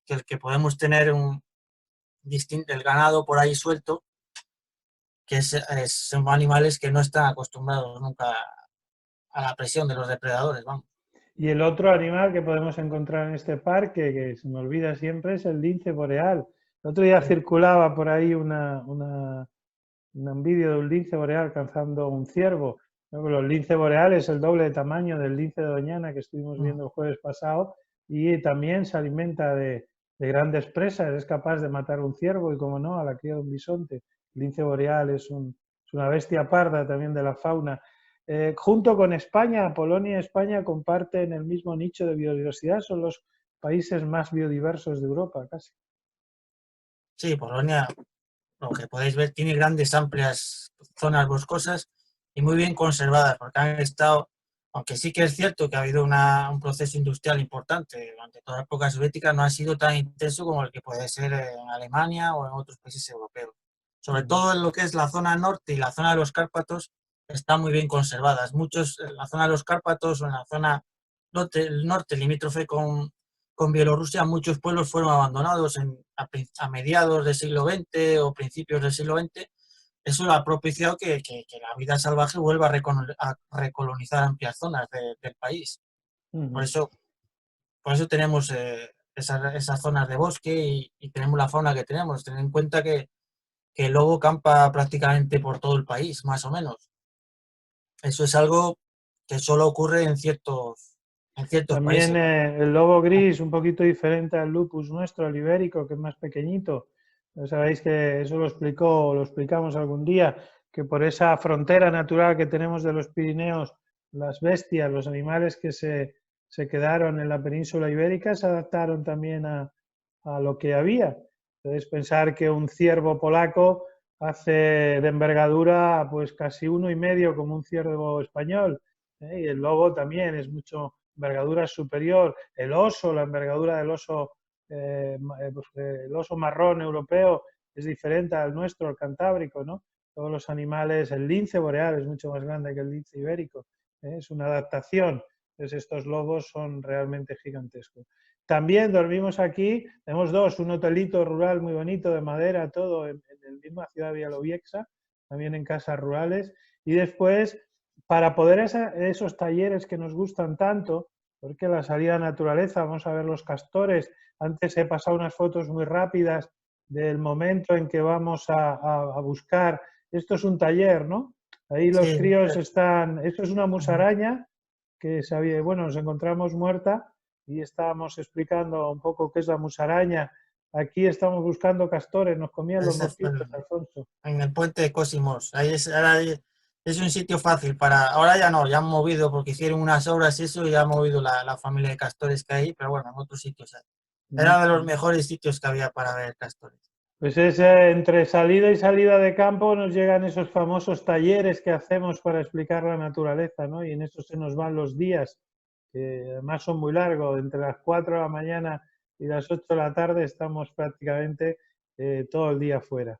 el que podemos tener el ganado por ahí suelto, que son animales que no están acostumbrados nunca a la presión de los depredadores, vamos. Y el otro animal que podemos encontrar en este parque, que se me olvida siempre, es el lince boreal. El otro día circulaba por ahí un vídeo de un lince boreal cazando un ciervo. Los lince boreales es el doble de tamaño del lince de Doñana que estuvimos viendo el jueves pasado, y también se alimenta de grandes presas, es capaz de matar un ciervo y, como no, a la cría de un bisonte. El lince boreal es una bestia parda también de la fauna. Junto con España, Polonia y España comparten el mismo nicho de biodiversidad, son los países más biodiversos de Europa, casi. Sí, Polonia, lo que podéis ver, tiene grandes, amplias zonas boscosas y muy bien conservadas, porque han estado, aunque sí que es cierto que ha habido un proceso industrial importante durante toda la época soviética, no ha sido tan intenso como el que puede ser en Alemania o en otros países europeos. Sobre todo en lo que es la zona norte y la zona de los Cárpatos, están muy bien conservadas. Muchos en la zona de los Cárpatos o en la zona el norte limítrofe con Bielorrusia, muchos pueblos fueron abandonados a mediados del siglo XX o principios del siglo XX. Eso ha propiciado que la vida salvaje vuelva a recolonizar amplias zonas del país. Por eso tenemos esas zonas de bosque y tenemos la fauna que tenemos. Ten en cuenta que el lobo campa prácticamente por todo el país, más o menos. Eso es algo que solo ocurre en ciertos También países. el lobo gris, un poquito diferente al lupus nuestro, el ibérico, que es más pequeñito. Sabéis que eso lo explicamos algún día, que por esa frontera natural que tenemos de los Pirineos, las bestias, los animales que se quedaron en la península ibérica se adaptaron también a lo que había. Entonces, pensar que un ciervo polaco hace de envergadura pues casi 1,5 como un ciervo español, y el lobo también es mucho envergadura superior. El oso, la envergadura del oso, el oso marrón europeo es diferente al nuestro, el cantábrico, ¿no? Todos los animales, el lince boreal es mucho más grande que el lince ibérico, es una adaptación. Entonces estos lobos son realmente gigantescos. También dormimos aquí, tenemos dos, un hotelito rural muy bonito de madera, todo en la misma ciudad de Białowieża, también en casas rurales, y después, para poder esos talleres que nos gustan tanto, porque la salida a la naturaleza, vamos a ver los castores, antes he pasado unas fotos muy rápidas del momento en que vamos a buscar, esto es un taller, ¿no? Ahí los Sí, críos están, esto es una musaraña que sabía, bueno, nos encontramos muerta y estábamos explicando un poco qué es la musaraña. Aquí estamos buscando castores, nos comían los mosquitos, Alfonso. En el puente de Cosimos. Ahora es un sitio fácil para... Ahora ya no, ya han movido porque hicieron unas obras y eso, y ya han movido la familia de castores que hay, pero bueno, en otros sitios hay. Era de los mejores sitios que había para ver castores. Pues entre salida y salida de campo nos llegan esos famosos talleres que hacemos para explicar la naturaleza, ¿no? Y en eso se nos van los días, que además son muy largos, entre las 4 de la mañana y las 8 de la tarde estamos prácticamente todo el día fuera.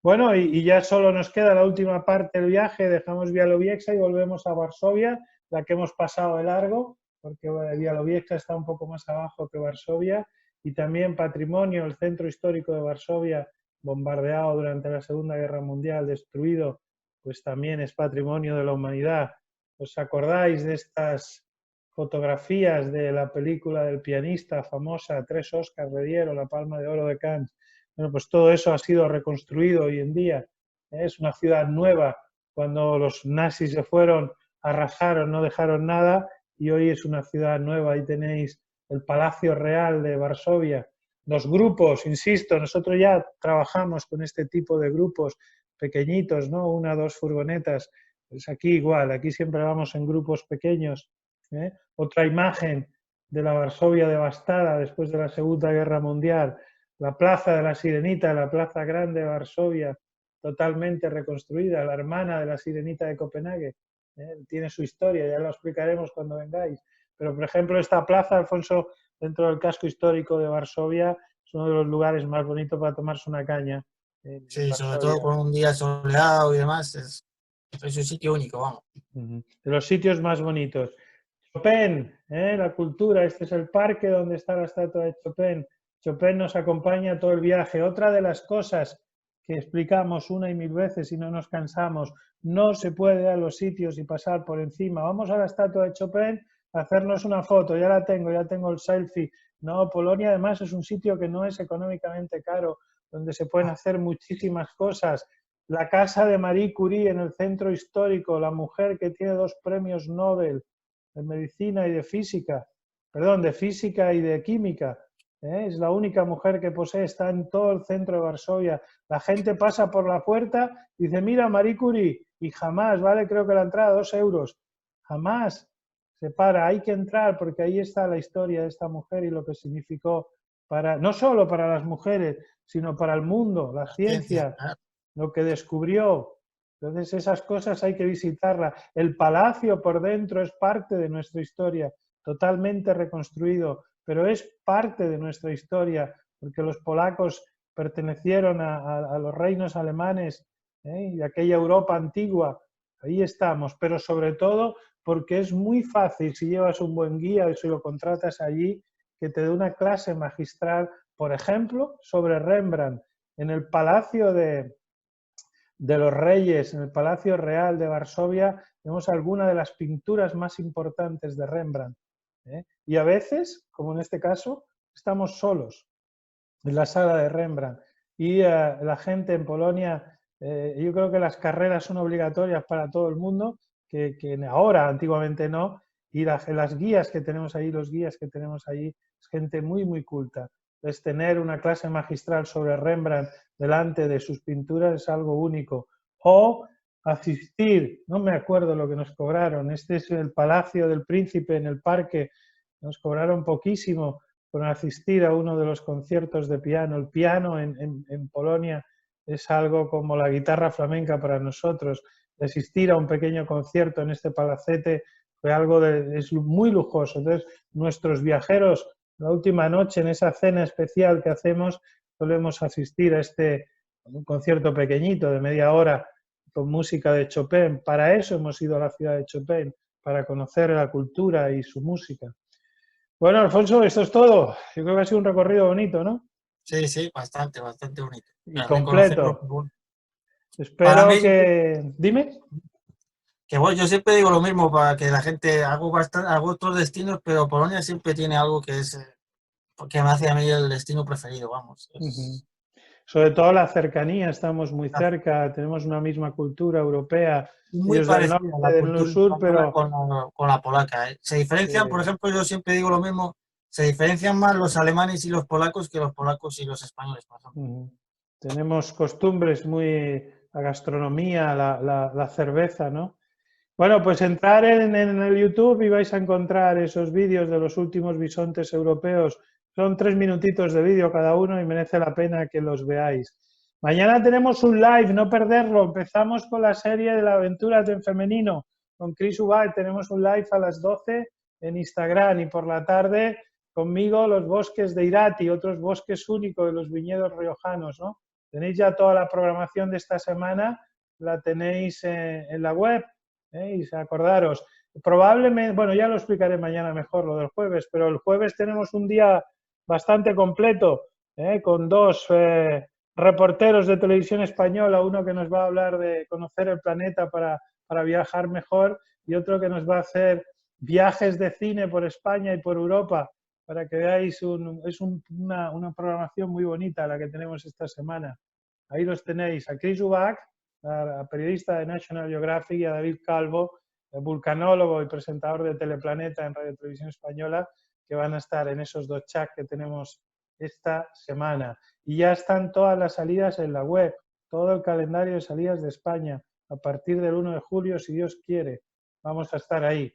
Bueno, y ya solo nos queda la última parte del viaje, dejamos Białowieża y volvemos a Varsovia, la que hemos pasado de largo, porque Białowieża está un poco más abajo que Varsovia, y también patrimonio, el centro histórico de Varsovia, bombardeado durante la Segunda Guerra Mundial, destruido, pues también es patrimonio de la humanidad. ¿Os acordáis de estas fotografías de la película del pianista famosa, 3 Oscars le dieron, la Palma de Oro de Cannes? Bueno, pues todo eso ha sido reconstruido hoy en día. Es una ciudad nueva. Cuando los nazis se fueron, arrasaron, no dejaron nada, y hoy es una ciudad nueva. Ahí tenéis el Palacio Real de Varsovia. Los grupos, insisto, nosotros ya trabajamos con este tipo de grupos pequeñitos, ¿no? 1 o 2 furgonetas. Pues aquí igual, aquí siempre vamos en grupos pequeños. Otra imagen de la Varsovia devastada después de la Segunda Guerra Mundial. la plaza de la Sirenita, la plaza grande de Varsovia, totalmente reconstruida, la hermana de la Sirenita de Copenhague, tiene su historia, ya lo explicaremos cuando vengáis. Pero, por ejemplo, esta plaza, Alfonso, dentro del casco histórico de Varsovia, es uno de los lugares más bonitos para tomarse una caña en Sí, sobre Varsovia. todo con un día soleado y demás, es un sitio único, vamos. De los sitios más bonitos. Chopin, la cultura, este es el parque donde está la estatua de Chopin. Chopin nos acompaña todo el viaje. Otra de las cosas que explicamos una y mil veces y no nos cansamos, no se puede ir a los sitios y pasar por encima. Vamos a la estatua de Chopin a hacernos una foto, ya tengo el selfie. No, Polonia además es un sitio que no es económicamente caro, donde se pueden hacer muchísimas cosas. La casa de Marie Curie en el centro histórico, la mujer que tiene 2 premios Nobel de medicina y de física, perdón, de física y de química. Es la única mujer que posee, está en todo el centro de Varsovia. La gente pasa por la puerta y dice, mira, Marie Curie, y jamás, vale, creo que la entrada 2 euros, jamás se para, hay que entrar porque ahí está la historia de esta mujer y lo que significó para, no solo para las mujeres, sino para el mundo, la ciencia, lo que descubrió. Entonces esas cosas hay que visitarlas. El palacio por dentro es parte de nuestra historia, totalmente reconstruido, pero es parte de nuestra historia, porque los polacos pertenecieron a los reinos alemanes y aquella Europa antigua. Ahí estamos, pero sobre todo porque es muy fácil, si llevas un buen guía y si lo contratas allí, que te dé una clase magistral, por ejemplo, sobre Rembrandt, en el Palacio de los Reyes, en el Palacio Real de Varsovia, vemos algunas de las pinturas más importantes de Rembrandt. Y a veces, como en este caso, estamos solos en la sala de Rembrandt. Y la gente en Polonia, yo creo que las carreras son obligatorias para todo el mundo, que ahora, antiguamente no, y las guías que tenemos ahí, los guías que tenemos ahí, es gente muy, muy culta. Entonces, tener una clase magistral sobre Rembrandt delante de sus pinturas es algo único. O asistir, no me acuerdo lo que nos cobraron, este es el Palacio del Príncipe en el parque, nos cobraron poquísimo por asistir a uno de los conciertos de piano. El piano en Polonia es algo como la guitarra flamenca para nosotros. Asistir a un pequeño concierto en este palacete fue algo es muy lujoso. Entonces, nuestros viajeros, la última noche en esa cena especial que hacemos, solemos asistir a un concierto pequeñito de media hora con música de Chopin. Para eso hemos ido a la ciudad de Chopin, para conocer la cultura y su música. Bueno, Alfonso, esto es todo. Yo creo que ha sido un recorrido bonito, ¿no? Sí, sí, bastante bonito. Y completo. Bueno, Espero que... Dime. Que bueno, yo siempre digo lo mismo para que la gente hago otros destinos, pero Polonia siempre tiene algo que es que me hace a mí el destino preferido, vamos. Sobre todo la cercanía, estamos muy cerca, tenemos una misma cultura europea. Muy parecida a la del cultura sur, pero con la polaca. Se diferencian, por ejemplo, yo siempre digo lo mismo, se diferencian más los alemanes y los polacos que los polacos y los españoles, por ejemplo. Tenemos costumbres muy, la gastronomía, la cerveza, ¿no? Bueno, pues entrar en el YouTube y vais a encontrar esos vídeos de los últimos bisontes europeos. Son 3 minutitos de vídeo cada uno y merece la pena que los veáis. Mañana tenemos un live, no perderlo. Empezamos con la serie de la aventura en femenino con Chris Ubach. Tenemos un live a las 12 en Instagram y por la tarde conmigo los bosques de Irati, otros bosques únicos de los viñedos riojanos, ¿no? Tenéis ya toda la programación de esta semana, la tenéis en la web. Y acordaros, probablemente, bueno, ya lo explicaré mañana mejor lo del jueves, pero el jueves tenemos un día bastante completo, con 2 reporteros de televisión española, uno que nos va a hablar de conocer el planeta para viajar mejor y otro que nos va a hacer viajes de cine por España y por Europa, para que veáis, es una programación muy bonita la que tenemos esta semana. Ahí los tenéis, a Chris Ubach, periodista de National Geographic, y a David Calvo, vulcanólogo y presentador de Teleplaneta en Radio Televisión Española, que van a estar en esos 2 chats que tenemos esta semana. Y ya están todas las salidas en la web, todo el calendario de salidas de España, a partir del 1 de julio, si Dios quiere. Vamos a estar ahí.